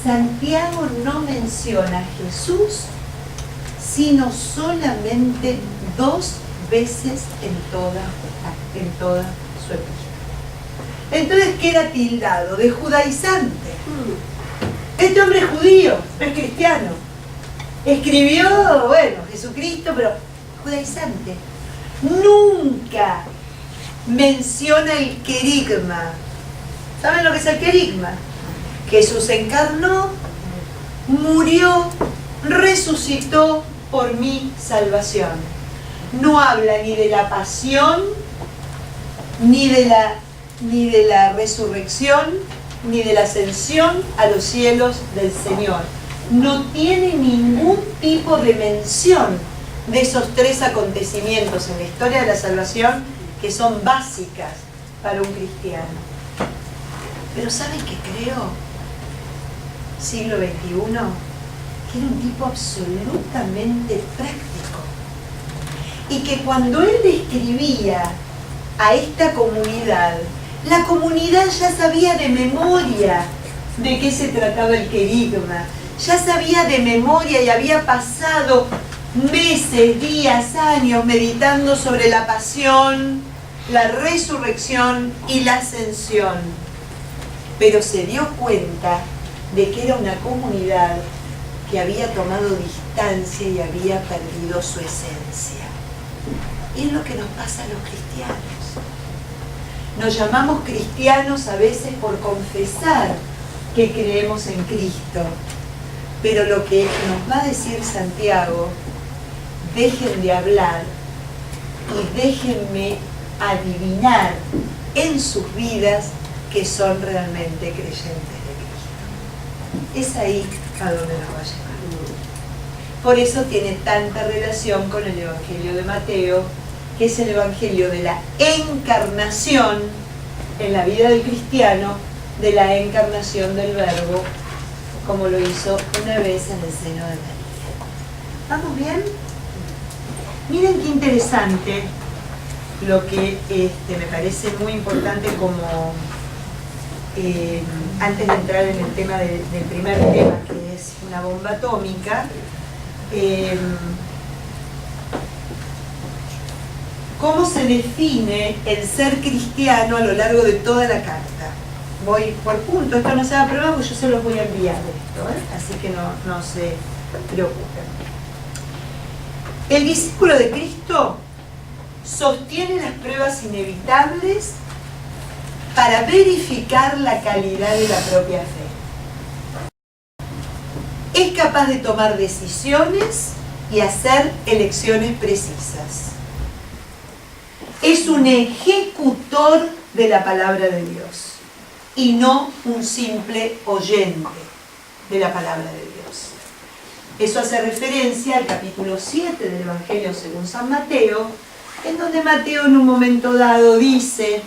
Santiago no menciona a Jesús, sino solamente 2 veces en toda su epístola. Entonces queda tildado de judaizante. Este hombre es judío, no es cristiano. Escribió, bueno, Jesucristo, pero judaizante. Nunca menciona el querigma. ¿Saben lo que es el querigma? Jesús encarnó, murió, resucitó por mi salvación. No habla ni de la pasión, ni de la resurrección, ni de la ascensión a los cielos del Señor. No tiene ningún tipo de mención de esos 3 acontecimientos en la historia de la salvación que son básicas para un cristiano. Pero ¿saben qué creo? Siglo XXI, que era un tipo absolutamente práctico. Y que cuando él describía a esta comunidad, la comunidad ya sabía de memoria de qué se trataba el querigma. Ya sabía de memoria y había pasado meses, días, años meditando sobre la pasión, la resurrección y la ascensión. Pero se dio cuenta de que era una comunidad que había tomado distancia y había perdido su esencia. Y es lo que nos pasa a los cristianos. Nos llamamos cristianos a veces por confesar que creemos en Cristo. Pero lo que nos va a decir Santiago, dejen de hablar y déjenme adivinar en sus vidas que son realmente creyentes de Cristo. Es ahí a donde nos va a llevar. Por eso tiene tanta relación con el Evangelio de Mateo, que es el Evangelio de la encarnación en la vida del cristiano, de la encarnación del Verbo, como lo hizo una vez en el seno de María. ¿Vamos bien? Miren qué interesante lo que me parece muy importante como antes de entrar en el tema del primer tema, que es una bomba atómica, cómo se define el ser cristiano a lo largo de toda la carta. Voy por punto, esto no se va a probar porque yo se los voy a enviar esto, así que no se preocupen. El discípulo de Cristo sostiene las pruebas inevitables para verificar la calidad de la propia fe. Es capaz de tomar decisiones y hacer elecciones precisas. Es un ejecutor de la palabra de Dios y no un simple oyente de la palabra de Dios. Eso hace referencia al capítulo 7 del Evangelio según San Mateo, en donde Mateo en un momento dado dice: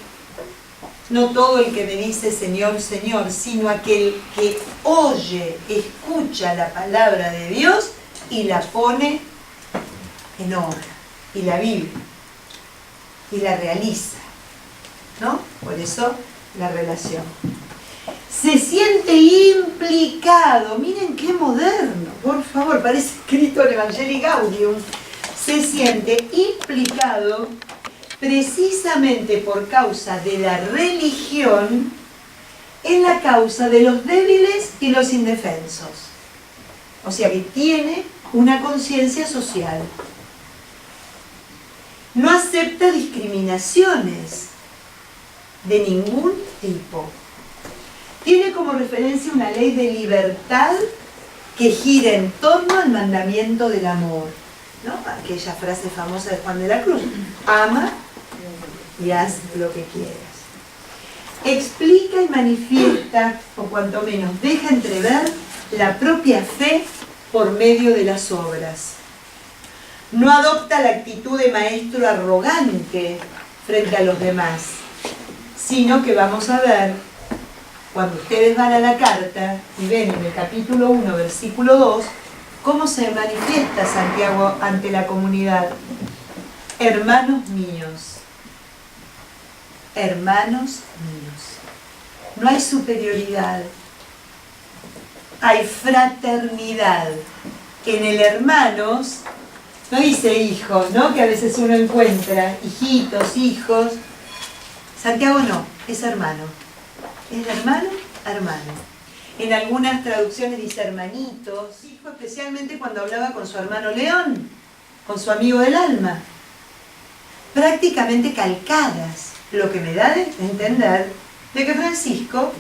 no todo el que me dice Señor, Señor, sino aquel que oye, escucha la palabra de Dios y la pone en obra, y la vive, y la realiza, ¿no? Por eso la relación. Se siente implicado, miren qué moderno, por favor, parece escrito en Evangelii Gaudium. Se siente implicado precisamente por causa de la religión en la causa de los débiles y los indefensos. O sea que tiene una conciencia social. No acepta discriminaciones de ningún tipo. Tiene como referencia una ley de libertad que gira en torno al mandamiento del amor, ¿no? Aquella frase famosa de Juan de la Cruz: ama y haz lo que quieras. Explica y manifiesta, o cuanto menos deja entrever, la propia fe por medio de las obras. No adopta la actitud de maestro arrogante frente a los demás, sino que vamos a ver, cuando ustedes van a la carta y ven en el capítulo 1, versículo 2, cómo se manifiesta Santiago ante la comunidad. Hermanos míos, hermanos míos. No hay superioridad, hay fraternidad. En el hermanos, no dice hijos, ¿no? Que a veces uno encuentra hijitos, hijos. Santiago no, es hermano. Es hermano, hermano. En algunas traducciones dice hermanitos. Hijo, especialmente cuando hablaba con su hermano León, con su amigo del alma. Prácticamente calcadas, lo que me da a entender de que Francisco,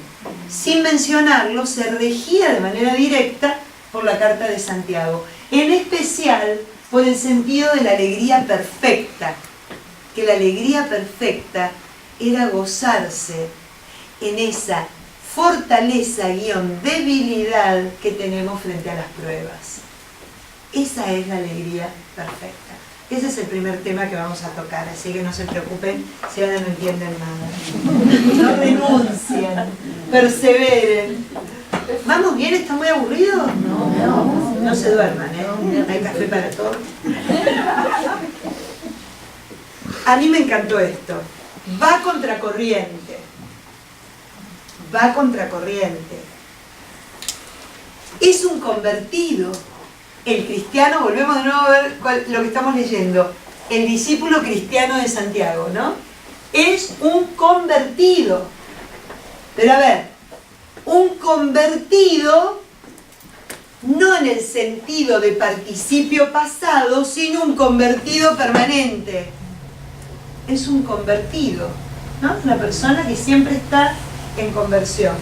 sin mencionarlo, se regía de manera directa por la carta de Santiago. En especial por el sentido de la alegría perfecta, que la alegría perfecta era gozarse en esa fortaleza-debilidad que tenemos frente a las pruebas. Esa es la alegría perfecta. Ese es el primer tema que vamos a tocar, así que no se preocupen si ahora no entienden nada. No renuncien, perseveren. ¿Vamos bien? ¿Están muy aburridos? No se duerman, ¿eh? Hay café para todos. A mí me encantó esto. Va contracorriente. Va contracorriente. Es un convertido. El cristiano, volvemos de nuevo a ver lo que estamos leyendo. El discípulo cristiano de Santiago, ¿no? Es un convertido. Pero a ver, un convertido no en el sentido de participio pasado, sino un convertido permanente. Es un convertido. ¿no? Una persona que siempre está en conversión.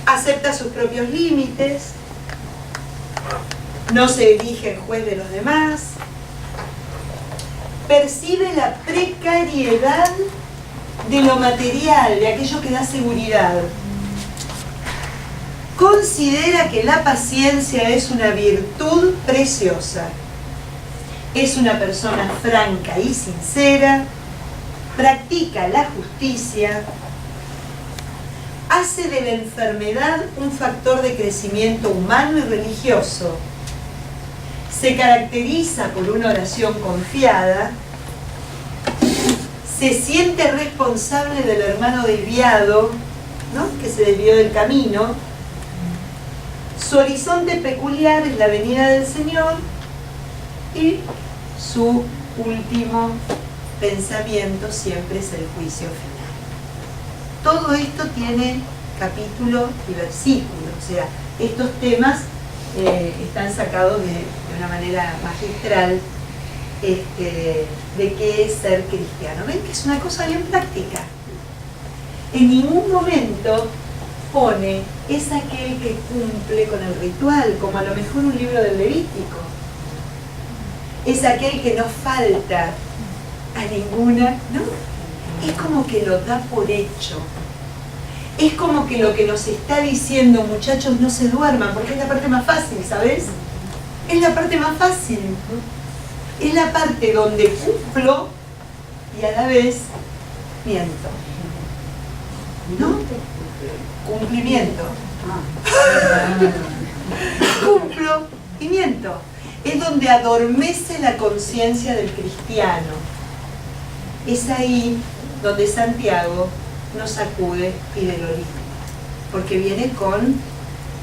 Acepta sus propios límites, no se erige en juez de los demás, percibe la precariedad de lo material, de aquello que da seguridad. Considera que la paciencia es una virtud preciosa. Es una persona franca y sincera, practica la justicia, hace de la enfermedad un factor de crecimiento humano y religioso, se caracteriza por una oración confiada, se siente responsable del hermano desviado, ¿no?, que se desvió del camino. Su horizonte peculiar es la venida del Señor y su último pensamiento siempre es el juicio final. Todo esto tiene capítulo y versículo, o sea, estos temas están sacados de una manera magistral de qué es ser cristiano. ¿Ven que es una cosa bien práctica? En ningún momento pone es aquel que cumple con el ritual, como a lo mejor un libro del Levítico. Es aquel que no falta a ninguna, ¿no? Es como que lo da por hecho. Es como que lo que nos está diciendo, muchachos, no se duerman, porque es la parte más fácil, ¿sabes? Es la parte más fácil. Es la parte donde cumplo y a la vez miento. ¿No? Cumplimiento. Cumplo y miento. Es donde adormece la conciencia del cristiano. Es ahí donde Santiago nos sacude y de lo lindo, porque viene con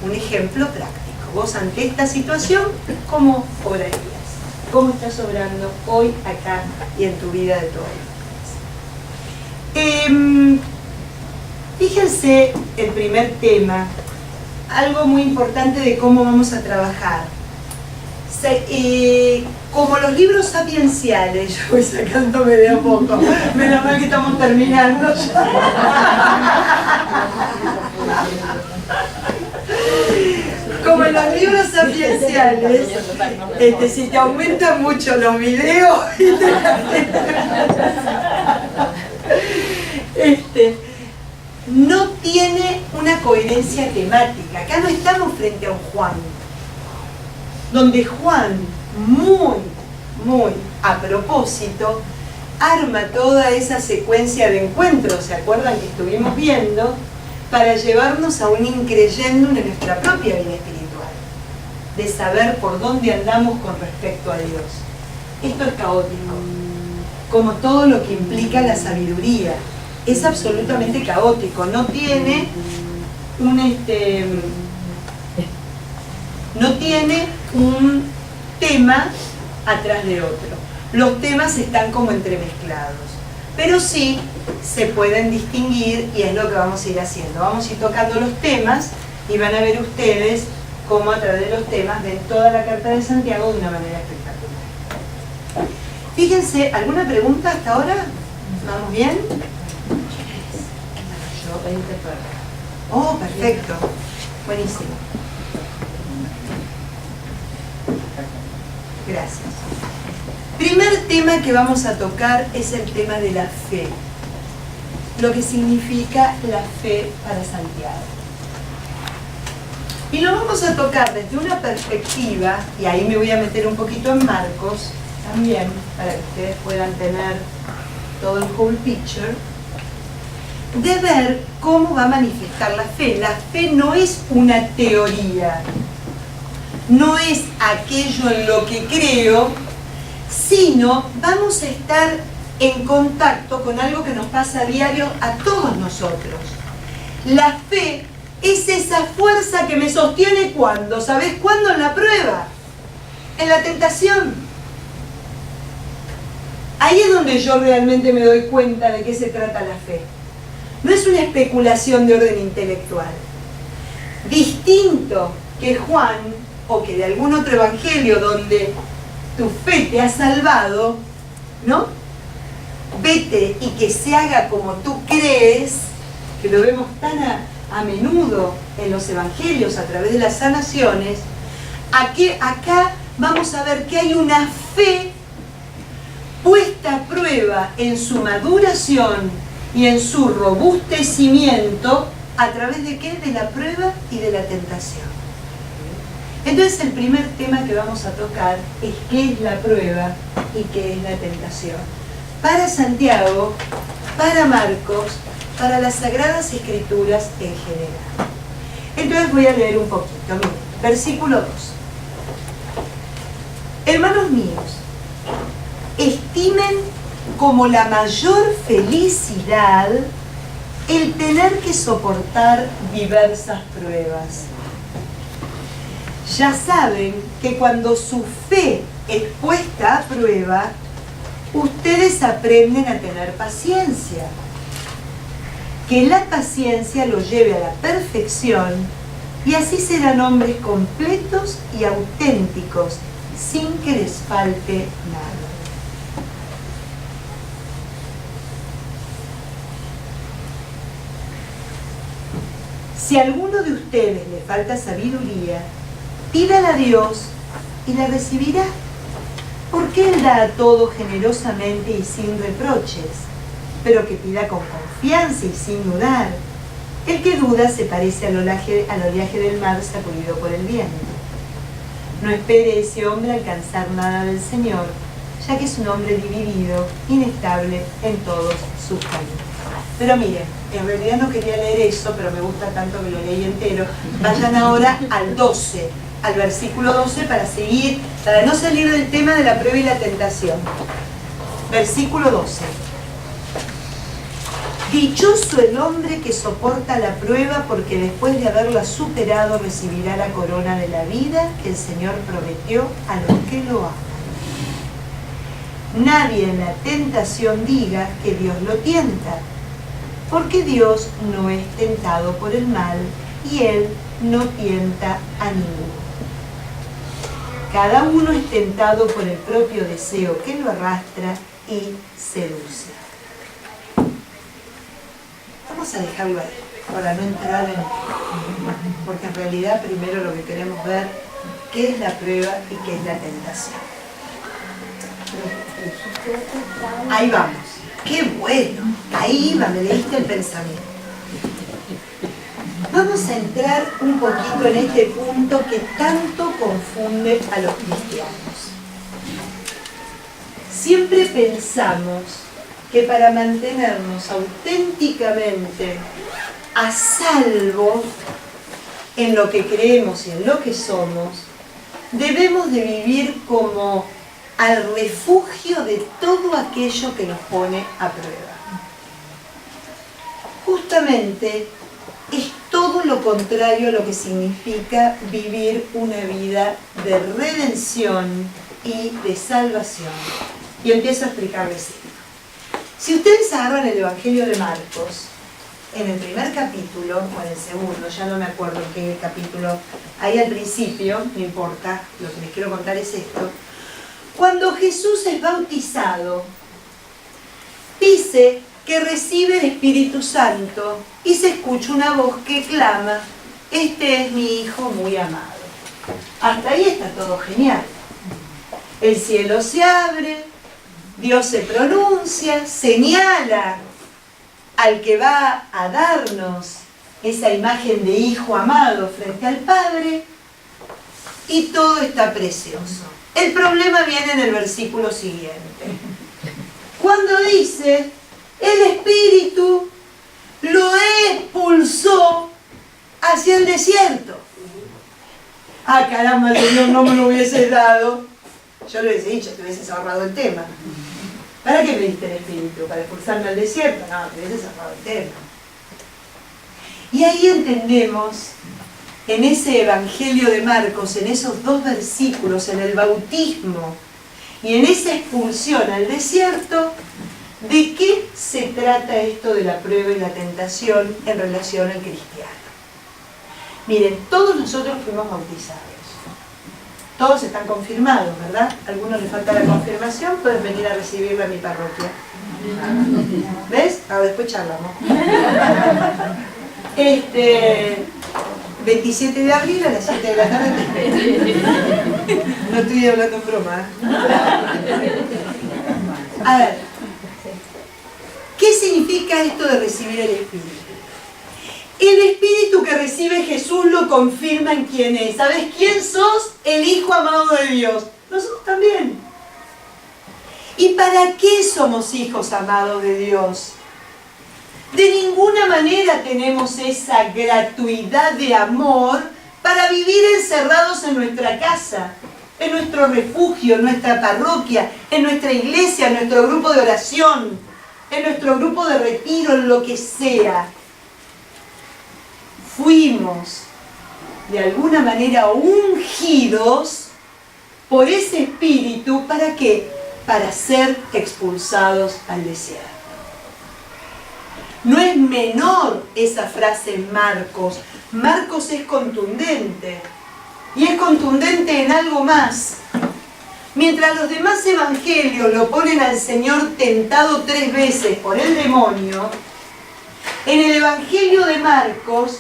un ejemplo práctico. Vos ante esta situación, ¿cómo obrarías? ¿Cómo estás obrando hoy, acá y en tu vida de todos los días? Fíjense el primer tema, algo muy importante de cómo vamos a trabajar. Como los libros sapienciales, yo voy sacándome de a poco, menos mal que estamos terminando ya. Como en los libros sapienciales, si te aumentan mucho los videos, no tiene una coherencia temática. Acá no estamos frente a un Juan, donde Juan, muy a propósito, arma toda esa secuencia de encuentros, ¿se acuerdan que estuvimos viendo? Para llevarnos a un increyendo en nuestra propia vida espiritual, de saber por dónde andamos con respecto a Dios. Esto es caótico, como todo lo que implica la sabiduría. Es absolutamente caótico, no tiene un tema atrás de otro. Los temas están como entremezclados, pero sí se pueden distinguir y es lo que vamos a ir haciendo. Vamos a ir tocando los temas y van a ver ustedes cómo a través de los temas ven toda la carta de Santiago de una manera espectacular. Fíjense, ¿alguna pregunta hasta ahora? ¿Vamos bien? Yo 20 párrafos. Oh, perfecto. Buenísimo. Gracias. Primer tema que vamos a tocar es el tema de la fe. Lo que significa la fe para Santiago. Y lo vamos a tocar desde una perspectiva, y ahí me voy a meter un poquito en Marcos también, para que ustedes puedan tener todo el whole picture, de ver cómo va a manifestar la fe. La fe no es una teoría, no es aquello en lo que creo, sino vamos a estar en contacto con algo que nos pasa a diario a todos nosotros. La fe es esa fuerza que me sostiene cuando, ¿sabés cuándo? En la prueba, en la tentación. Ahí es donde yo realmente me doy cuenta de qué se trata la fe. No es una especulación de orden intelectual. Distinto que Juan, o que de algún otro evangelio donde tu fe te ha salvado, ¿no? vete y que se haga como tú crees, que lo vemos tan a menudo en los evangelios a través de las sanaciones, acá vamos a ver que hay una fe puesta a prueba en su maduración y en su robustecimiento, ¿a través de qué? De la prueba y de la tentación. Entonces el primer tema que vamos a tocar es qué es la prueba y qué es la tentación. Para Santiago, para Marcos, para las Sagradas Escrituras en general. Entonces voy a leer un poquito. Miren, versículo 2. Hermanos míos, estimen como la mayor felicidad el tener que soportar diversas pruebas. Ya saben que cuando su fe es puesta a prueba, ustedes aprenden a tener paciencia. Que la paciencia los lleve a la perfección y así serán hombres completos y auténticos, sin que les falte nada. Si a alguno de ustedes le falta sabiduría, pídala a Dios y la recibirá, porque Él da a todo generosamente y sin reproches, pero que pida con confianza y sin dudar. El que duda se parece al oleaje del mar sacudido por el viento. No espere ese hombre alcanzar nada del Señor, ya que es un hombre dividido, inestable en todos sus caminos. Pero miren, en realidad no quería leer eso, pero me gusta tanto que lo leí entero. Vayan ahora al 12, al versículo 12, para no salir del tema de la prueba y la tentación. Versículo 12. Dichoso el hombre que soporta la prueba, porque después de haberla superado recibirá la corona de la vida que el Señor prometió a los que lo aman. Nadie en la tentación diga que Dios lo tienta, porque Dios no es tentado por el mal y Él no tienta a ninguno. Cada uno es tentado por el propio deseo que lo arrastra y seduce. Vamos a dejarlo ahí, para no entrar porque en realidad primero lo que queremos ver, qué es la prueba y qué es la tentación. Ahí vamos. ¡Qué bueno! Ahí va, me leíste el pensamiento. Vamos a entrar un poquito en este punto que tanto confunde a los cristianos. Siempre pensamos que para mantenernos auténticamente a salvo en lo que creemos y en lo que somos, debemos de vivir como al refugio de todo aquello que nos pone a prueba. Justamente es todo lo contrario a lo que significa vivir una vida de redención y de salvación. Y empiezo a explicarles esto. Si ustedes agarran el Evangelio de Marcos, en el primer capítulo, o en el segundo, ya no me acuerdo en qué capítulo, ahí al principio, no importa, lo que les quiero contar es esto. Cuando Jesús es bautizado, dice que recibe el Espíritu Santo y se escucha una voz que clama: este es mi Hijo muy amado. Hasta ahí está todo genial. El cielo se abre, Dios se pronuncia, señala al que va a darnos esa imagen de Hijo amado frente al Padre, y todo está precioso. El problema viene en el versículo siguiente, cuando dice: el Espíritu lo expulsó hacia el desierto. Ah, caramba, Señor, no me lo hubieses dado. Yo le hubiese dicho, te hubieses ahorrado el tema. ¿Para qué me diste el Espíritu? ¿Para expulsarme al desierto? No, te hubieses ahorrado el tema. Y ahí entendemos, en ese Evangelio de Marcos, en esos dos versículos, en el bautismo y en esa expulsión al desierto, ¿de qué se trata esto de la prueba y la tentación en relación al cristiano? Miren, todos nosotros fuimos bautizados. Todos están confirmados, ¿verdad? A algunos les falta la confirmación, pueden venir a recibirla a mi parroquia. ¿Ves? Ahora después charlamos. 27 de abril a las 7 de la tarde. No estoy hablando en broma. A ver, ¿qué significa esto de recibir el Espíritu? El Espíritu que recibe Jesús lo confirma en quién es. ¿Sabes quién sos? El Hijo amado de Dios. Nosotros también. ¿Y para qué somos hijos amados de Dios? De ninguna manera tenemos esa gratuidad de amor para vivir encerrados en nuestra casa, en nuestro refugio, en nuestra parroquia, en nuestra iglesia, en nuestro grupo de oración, en nuestro grupo de retiro, en lo que sea. Fuimos de alguna manera ungidos por ese Espíritu. ¿Para qué? Para ser expulsados al desierto. No es menor esa frase en Marcos. Marcos es contundente. Y es contundente en algo más. Mientras los demás evangelios lo ponen al Señor tentado 3 veces por el demonio, en el evangelio de Marcos,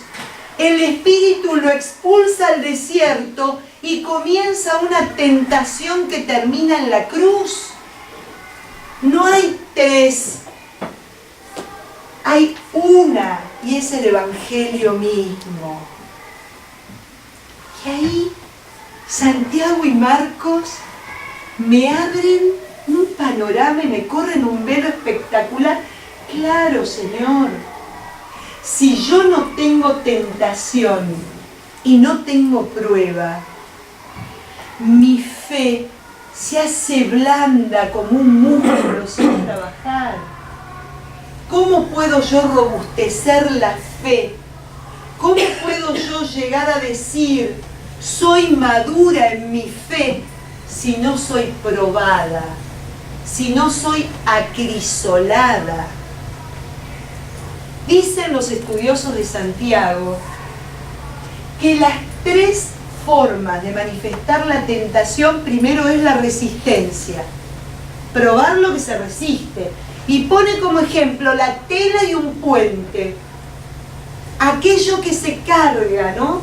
el Espíritu lo expulsa al desierto y comienza una tentación que termina en la cruz. No hay 3. Hay una, y es el Evangelio mismo. Y ahí, Santiago y Marcos me abren un panorama y me corren un velo espectacular. Claro, Señor, si yo no tengo tentación y no tengo prueba, mi fe se hace blanda como un músculo sin trabajar. ¿Cómo puedo yo robustecer la fe? ¿Cómo puedo yo llegar a decir, soy madura en mi fe, si no soy probada, si no soy acrisolada? Dicen los estudiosos de Santiago que las 3 formas de manifestar la tentación, primero es la resistencia. Probar lo que se resiste. Y pone como ejemplo la tela y un puente. Aquello que se carga, ¿no?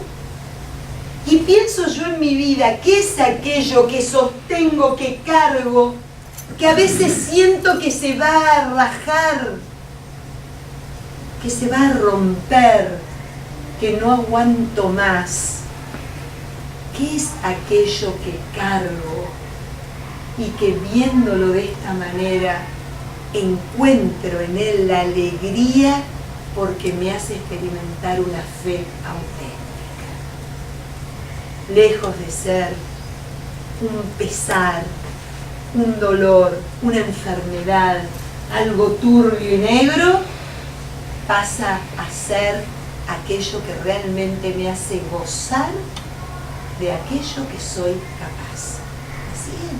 Y pienso yo en mi vida, ¿qué es aquello que sostengo, que cargo, que a veces siento que se va a rajar, que se va a romper, que no aguanto más? ¿Qué es aquello que cargo y que viéndolo de esta manera encuentro en él la alegría porque me hace experimentar una fe auténtica? Lejos de ser un pesar, un dolor, una enfermedad, algo turbio y negro, pasa a ser aquello que realmente me hace gozar de aquello que soy capaz. Así es.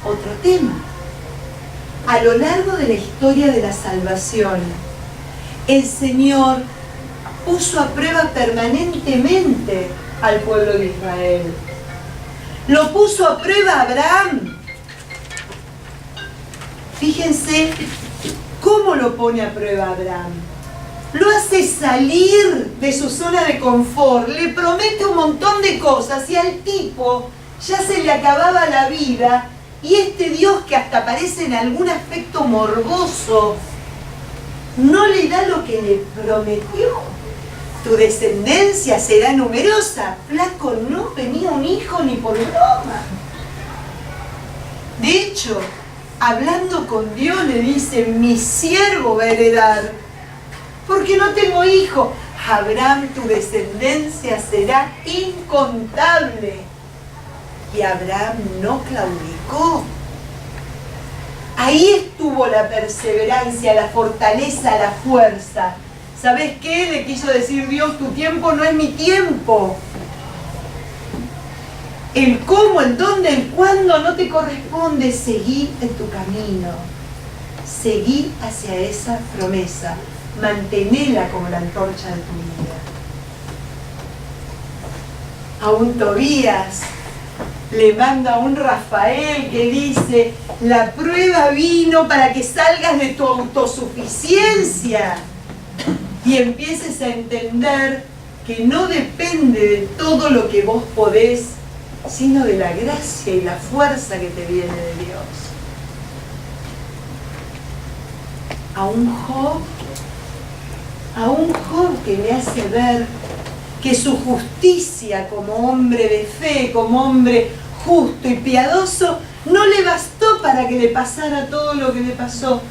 Otro tema. A lo largo de la historia de la salvación, el Señor puso a prueba permanentemente al pueblo de Israel. Lo puso a prueba a Abraham. Fíjense cómo lo pone a prueba a Abraham. Lo hace salir de su zona de confort, le promete un montón de cosas y al tipo ya se le acababa la vida. Y este Dios, que hasta parece en algún aspecto morboso, no le da lo que le prometió. Tu descendencia será numerosa. Flaco, no venía un hijo ni por broma. De hecho, hablando con Dios le dice, mi siervo va a heredar, porque no tengo hijo. Abraham, tu descendencia será incontable. Y Abraham no claudicó. Ahí estuvo la perseverancia, la fortaleza, la fuerza. ¿Sabes qué? Le quiso decir Dios, tu tiempo no es mi tiempo. El cómo, el dónde, el cuándo no te corresponde. Seguí en tu camino. Seguí hacia esa promesa. Mantenela como la antorcha de tu vida. A un Tobías le manda a un Rafael que dice, la prueba vino para que salgas de tu autosuficiencia y empieces a entender que no depende de todo lo que vos podés, sino de la gracia y la fuerza que te viene de Dios. A un Job que le hace ver que su justicia como hombre de fe, como hombre justo y piadoso, no le bastó para que le pasara todo lo que le pasó.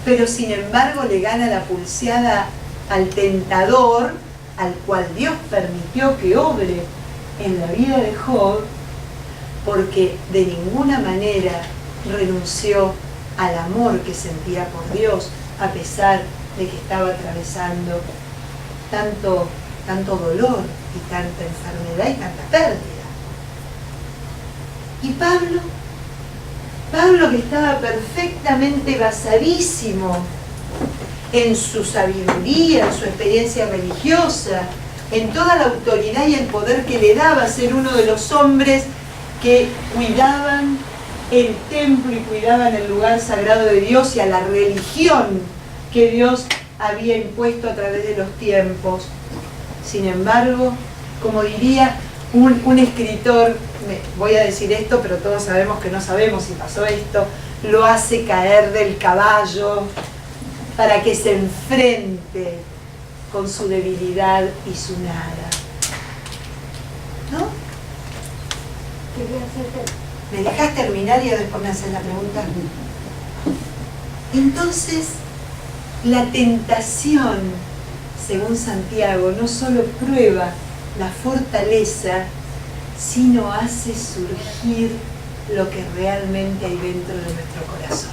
Pero sin embargo le gana la pulseada al tentador, al cual Dios permitió que obre en la vida de Job, porque de ninguna manera renunció al amor que sentía por Dios, a pesar de que estaba atravesando tanto dolor y tanta enfermedad y tanta pérdida. Y Pablo que estaba perfectamente basadísimo en su sabiduría, en su experiencia religiosa, en toda la autoridad y el poder que le daba ser uno de los hombres que cuidaban el templo y cuidaban el lugar sagrado de Dios y a la religión que Dios había impuesto a través de los tiempos. Sin embargo, como diría un escritor, voy a decir esto, pero todos sabemos que no sabemos si pasó esto, lo hace caer del caballo para que se enfrente con su debilidad y su nada. ¿No? Quería hacerte... ¿Me dejas terminar y después me haces la pregunta? Entonces, la tentación, según Santiago, no solo prueba la fortaleza, sino hace surgir lo que realmente hay dentro de nuestro corazón.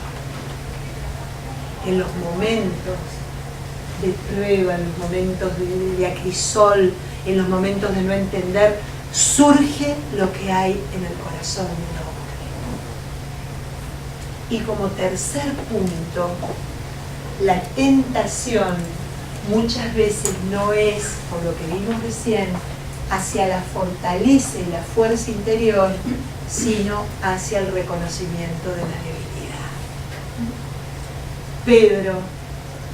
En los momentos de prueba, en los momentos de acrisol, en los momentos de no entender, surge lo que hay en el corazón del hombre. Y como tercer punto, la tentación muchas veces no es, por lo que vimos recién, hacia la fortaleza y la fuerza interior, sino hacia el reconocimiento de la debilidad. Pedro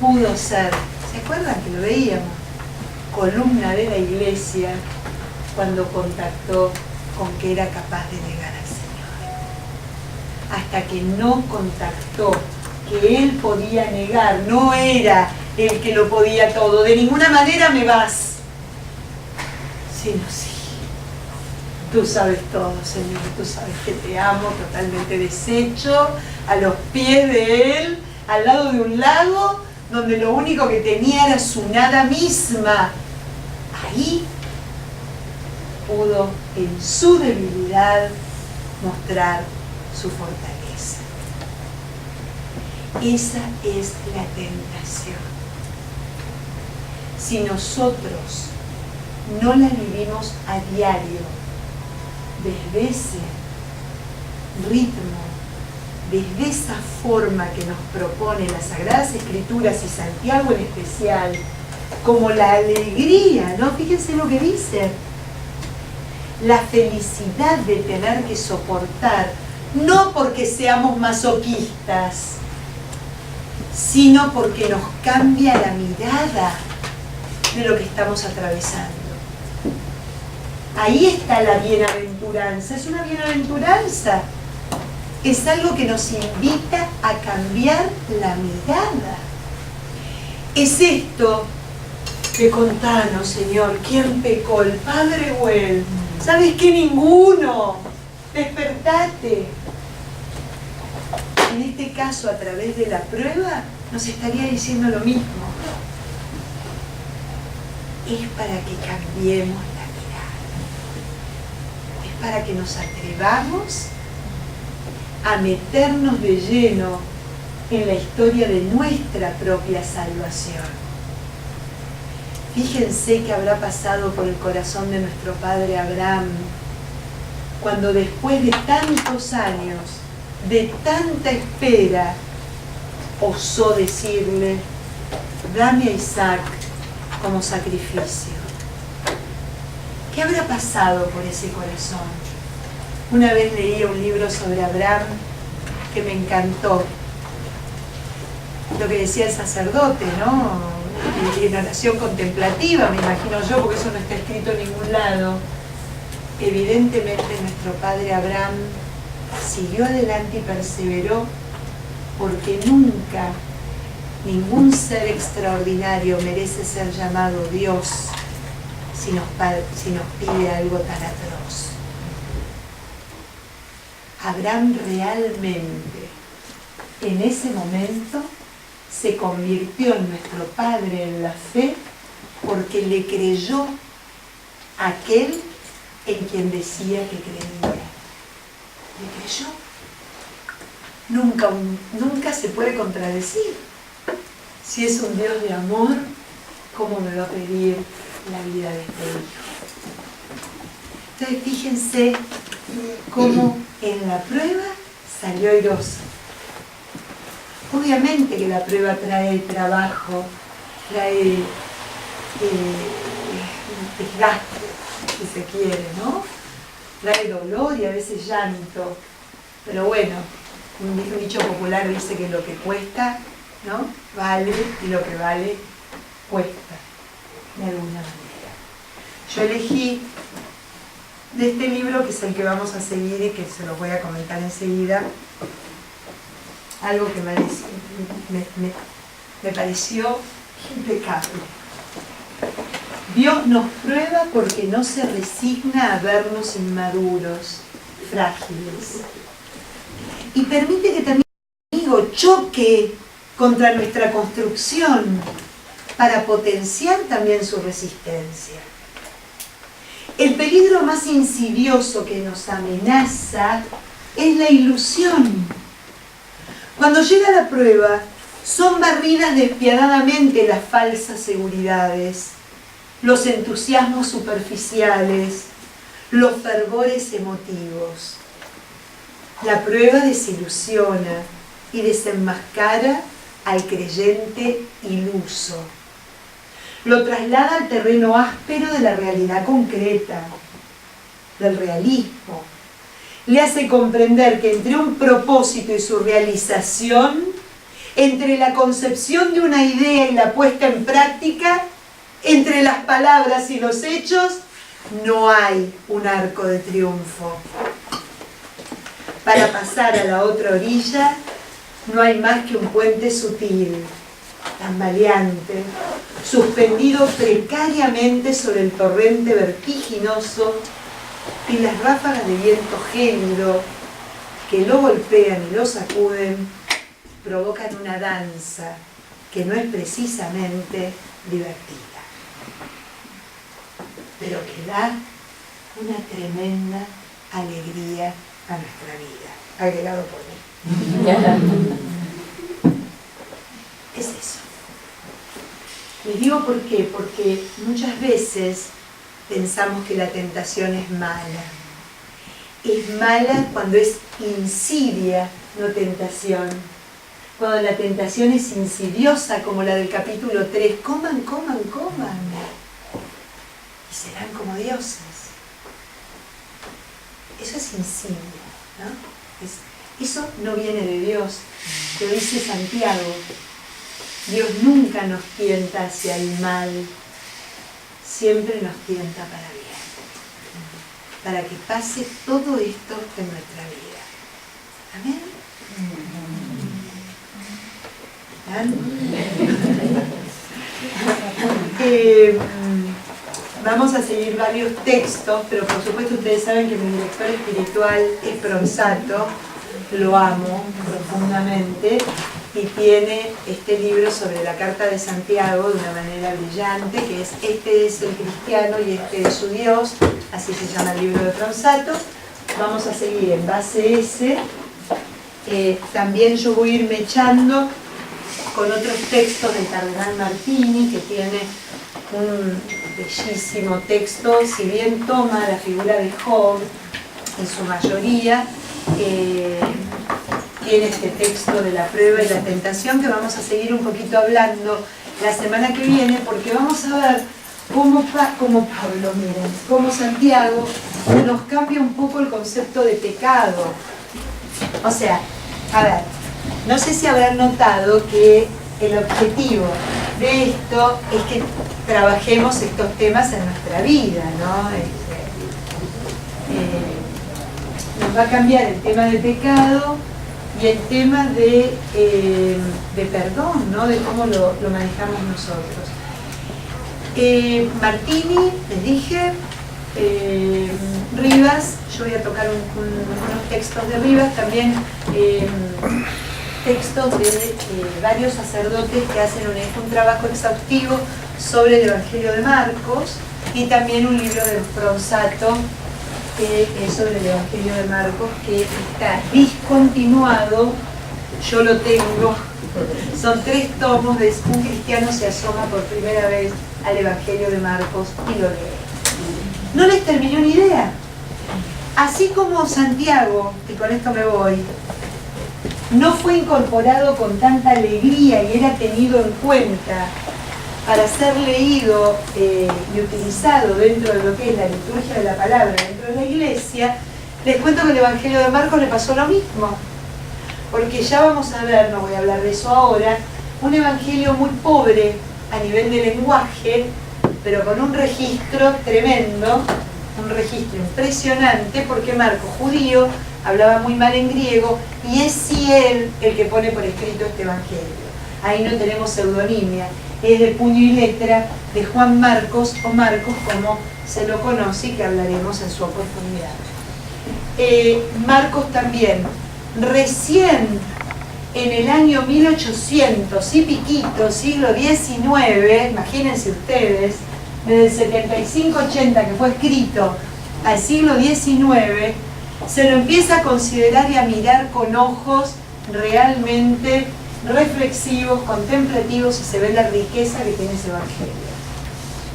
pudo ser, ¿se acuerdan que lo veíamos? Columna de la iglesia cuando contactó con que era capaz de negar al Señor. Hasta que no contactó que él podía negar, no era el que lo podía todo, de ninguna manera me vas, sino sí. Tú sabes todo, Señor, tú sabes que te amo, totalmente deshecho, a los pies de Él, al lado de un lago, donde lo único que tenía era su nada misma. Ahí pudo, en su debilidad, mostrar su fortaleza. Esa es la tentación. Si nosotros no la vivimos a diario, desde ese ritmo, desde esa forma que nos propone las Sagradas Escrituras y Santiago en especial, como la alegría, ¿no? Fíjense lo que dice, la felicidad de tener que soportar, no porque seamos masoquistas, sino porque nos cambia la mirada de lo que estamos atravesando. Ahí está la bienaventuranza, es una bienaventuranza, es algo que nos invita a cambiar la mirada. Es esto que contanos, Señor, ¿quién pecó, el padre o él? ¿Sabes qué? Ninguno. Despertate. En este caso, a través de la prueba, nos estaría diciendo lo mismo. Es para que cambiemos la mirada. Es para que nos atrevamos a meternos de lleno en la historia de nuestra propia salvación. Fíjense qué habrá pasado por el corazón de nuestro padre Abraham, cuando después de tantos años, de tanta espera, osó decirle, dame a Isaac como sacrificio. ¿Qué habrá pasado por ese corazón? Una vez leía un libro sobre Abraham que me encantó. Lo que decía el sacerdote, ¿no? En oración contemplativa, me imagino yo, porque eso no está escrito en ningún lado. Evidentemente nuestro padre Abraham siguió adelante y perseveró, porque nunca ningún ser extraordinario merece ser llamado Dios si nos pide algo tan atroz. Abraham realmente en ese momento se convirtió en nuestro padre en la fe porque le creyó a aquel en quien decía que creía. Le creyó. Nunca se puede contradecir. Si es un Dios de amor, ¿cómo me va a pedir la vida de este hijo? Entonces fíjense cómo en la prueba salió airoso. Obviamente que la prueba trae trabajo, trae desgaste, si se quiere, ¿no? Trae dolor y a veces llanto. Pero bueno, un dicho popular dice que lo que cuesta, ¿no?, vale, y lo que vale, cuesta, de alguna manera. Yo elegí de este libro, que es el que vamos a seguir y que se los voy a comentar enseguida, algo que me pareció impecable. Dios nos prueba porque no se resigna a vernos inmaduros, frágiles. Y permite que también el enemigo choque contra nuestra construcción para potenciar también su resistencia. El peligro más insidioso que nos amenaza es la ilusión. Cuando llega la prueba, son barridas despiadadamente las falsas seguridades, los entusiasmos superficiales, los fervores emotivos. La prueba desilusiona y desenmascara al creyente iluso. Lo traslada al terreno áspero de la realidad concreta, del realismo. Le hace comprender que entre un propósito y su realización, entre la concepción de una idea y la puesta en práctica, entre las palabras y los hechos, no hay un arco de triunfo. Para pasar a la otra orilla, no hay más que un puente sutil, tambaleante, suspendido precariamente sobre el torrente vertiginoso, y las ráfagas de viento gélido que lo golpean y lo sacuden provocan una danza que no es precisamente divertida, pero que da una tremenda alegría a nuestra vida, agregado por mí. Es eso. Les digo por qué, porque muchas veces pensamos que la tentación es mala. Es mala cuando es insidia, no tentación. Cuando la tentación es insidiosa, como la del capítulo 3, coman, coman, coman, y serán como dioses. Eso es insidia, ¿no? Eso no viene de Dios, lo dice Santiago. Dios nunca nos tienta hacia el mal, siempre nos tienta para bien, para que pase todo esto en nuestra vida. ¿Amén? Vamos a seguir varios textos, pero por supuesto ustedes saben que mi director espiritual es Pronsato, lo amo profundamente, y tiene este libro sobre la Carta de Santiago de una manera brillante, que es Este es el cristiano y este es su Dios, así se llama el libro de Pronsato. Vamos a seguir en base a ese. También yo voy a irme echando con otros textos del cardenal Martini, que tiene un bellísimo texto, si bien toma la figura de Job en su mayoría, tiene este texto de la prueba y la tentación, que vamos a seguir un poquito hablando la semana que viene, porque vamos a ver cómo Pablo, miren, cómo Santiago nos cambia un poco el concepto de pecado. O sea, a ver, no sé si habrán notado que el objetivo de esto es que trabajemos estos temas en nuestra vida, ¿no? Nos va a cambiar el tema del pecado y el tema de perdón, ¿no? De cómo lo manejamos nosotros. Martini, les dije, Rivas, yo voy a tocar unos textos de Rivas, también textos de varios sacerdotes que hacen un trabajo exhaustivo sobre el Evangelio de Marcos, y también un libro de Fronsato que es sobre el Evangelio de Marcos, que está discontinuado. Yo lo tengo, son 3 tomos de Un cristiano se asoma por primera vez al Evangelio de Marcos y lo lee. No les terminó ni idea. Así como Santiago, y con esto me voy, no fue incorporado con tanta alegría y era tenido en cuenta para ser leído y utilizado dentro de lo que es la liturgia de la palabra dentro de la iglesia, les cuento que el Evangelio de Marcos le pasó lo mismo. Porque ya vamos a ver, no voy a hablar de eso ahora, un evangelio muy pobre a nivel de lenguaje, pero con un registro tremendo, un registro impresionante, porque Marcos, judío, hablaba muy mal en griego, y es sí él el que pone por escrito este evangelio. Ahí no tenemos pseudonimia, es de puño y letra de Juan Marcos, o Marcos como se lo conoce, y que hablaremos en su oportunidad. Marcos también, recién en el año 1800 y piquito, siglo XIX, imagínense ustedes, desde el 75-80 que fue escrito al siglo XIX, se lo empieza a considerar y a mirar con ojos realmente reflexivos, contemplativos, y se ve la riqueza que tiene ese evangelio.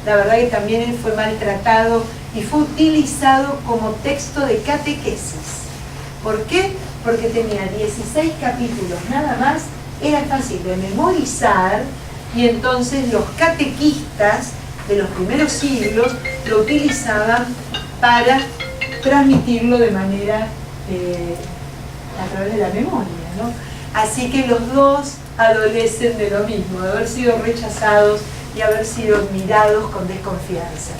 La verdad que también él fue maltratado y fue utilizado como texto de catequesis. ¿Por qué? Porque tenía 16 capítulos nada más, era fácil de memorizar, y entonces los catequistas de los primeros siglos lo utilizaban para transmitirlo de manera a través de la memoria, ¿no? Así que los dos adolecen de lo mismo, de haber sido rechazados y haber sido mirados con desconfianza.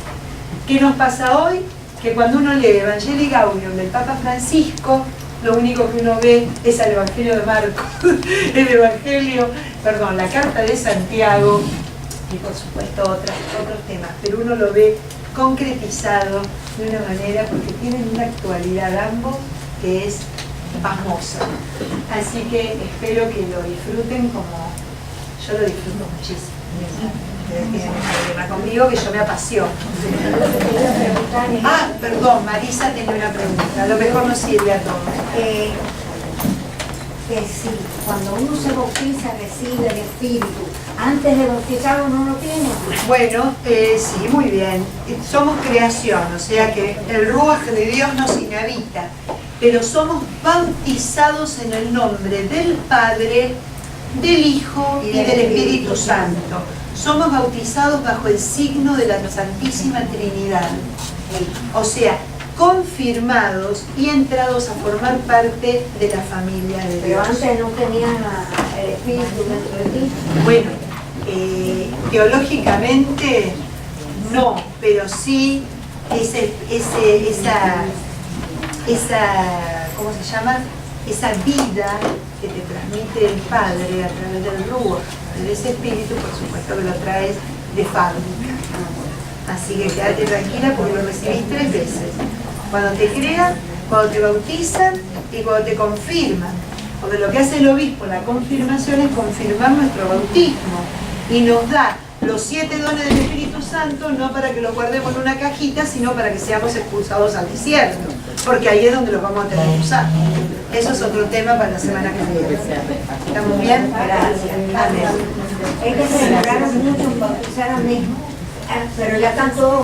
¿Qué nos pasa hoy? Que cuando uno lee Evangelii Gaudium del Papa Francisco, lo único que uno ve es el Evangelio de Marcos, la carta de Santiago, y por supuesto otros temas, pero uno lo ve concretizado de una manera, porque tienen una actualidad ambos que es pasmosa. Así que espero que lo disfruten como yo lo disfruto muchísimo. Ustedes tienen un problema conmigo, que yo me apasiono. Ah, perdón, Marisa tenía una pregunta, a lo mejor no sirve a todos. Que sí, cuando uno se bautiza recibe el Espíritu, antes de bautizar uno no tiene. Bueno, sí, muy bien. Somos creación, o sea que el Ruaj de Dios nos inhabita, pero somos bautizados en el nombre del Padre, del Hijo y del Espíritu Santo. Somos bautizados bajo el signo de la Santísima Trinidad. O sea, confirmados y entrados a formar parte de la familia de Dios. Pero antes no tenían el Espíritu dentro de ti. Bueno, teológicamente no, pero sí ¿cómo se llama? Esa vida que te transmite el Padre a través del Ruaj, de ese espíritu, por supuesto que lo traes de fábrica. Así que quédate tranquila porque lo recibís 3 veces. Cuando te crean, cuando te bautizan y cuando te confirman. Porque lo que hace el obispo en la confirmación es confirmar nuestro bautismo y nos da los 7 dones del Espíritu Santo, no para que los guardemos en una cajita, sino para que seamos expulsados al desierto, porque ahí es donde los vamos a tener que usar. Eso es otro tema para la semana que viene. ¿Estamos bien? Gracias. Amén. Es que se demoraron mucho en bautizar a mí, pero ya están todos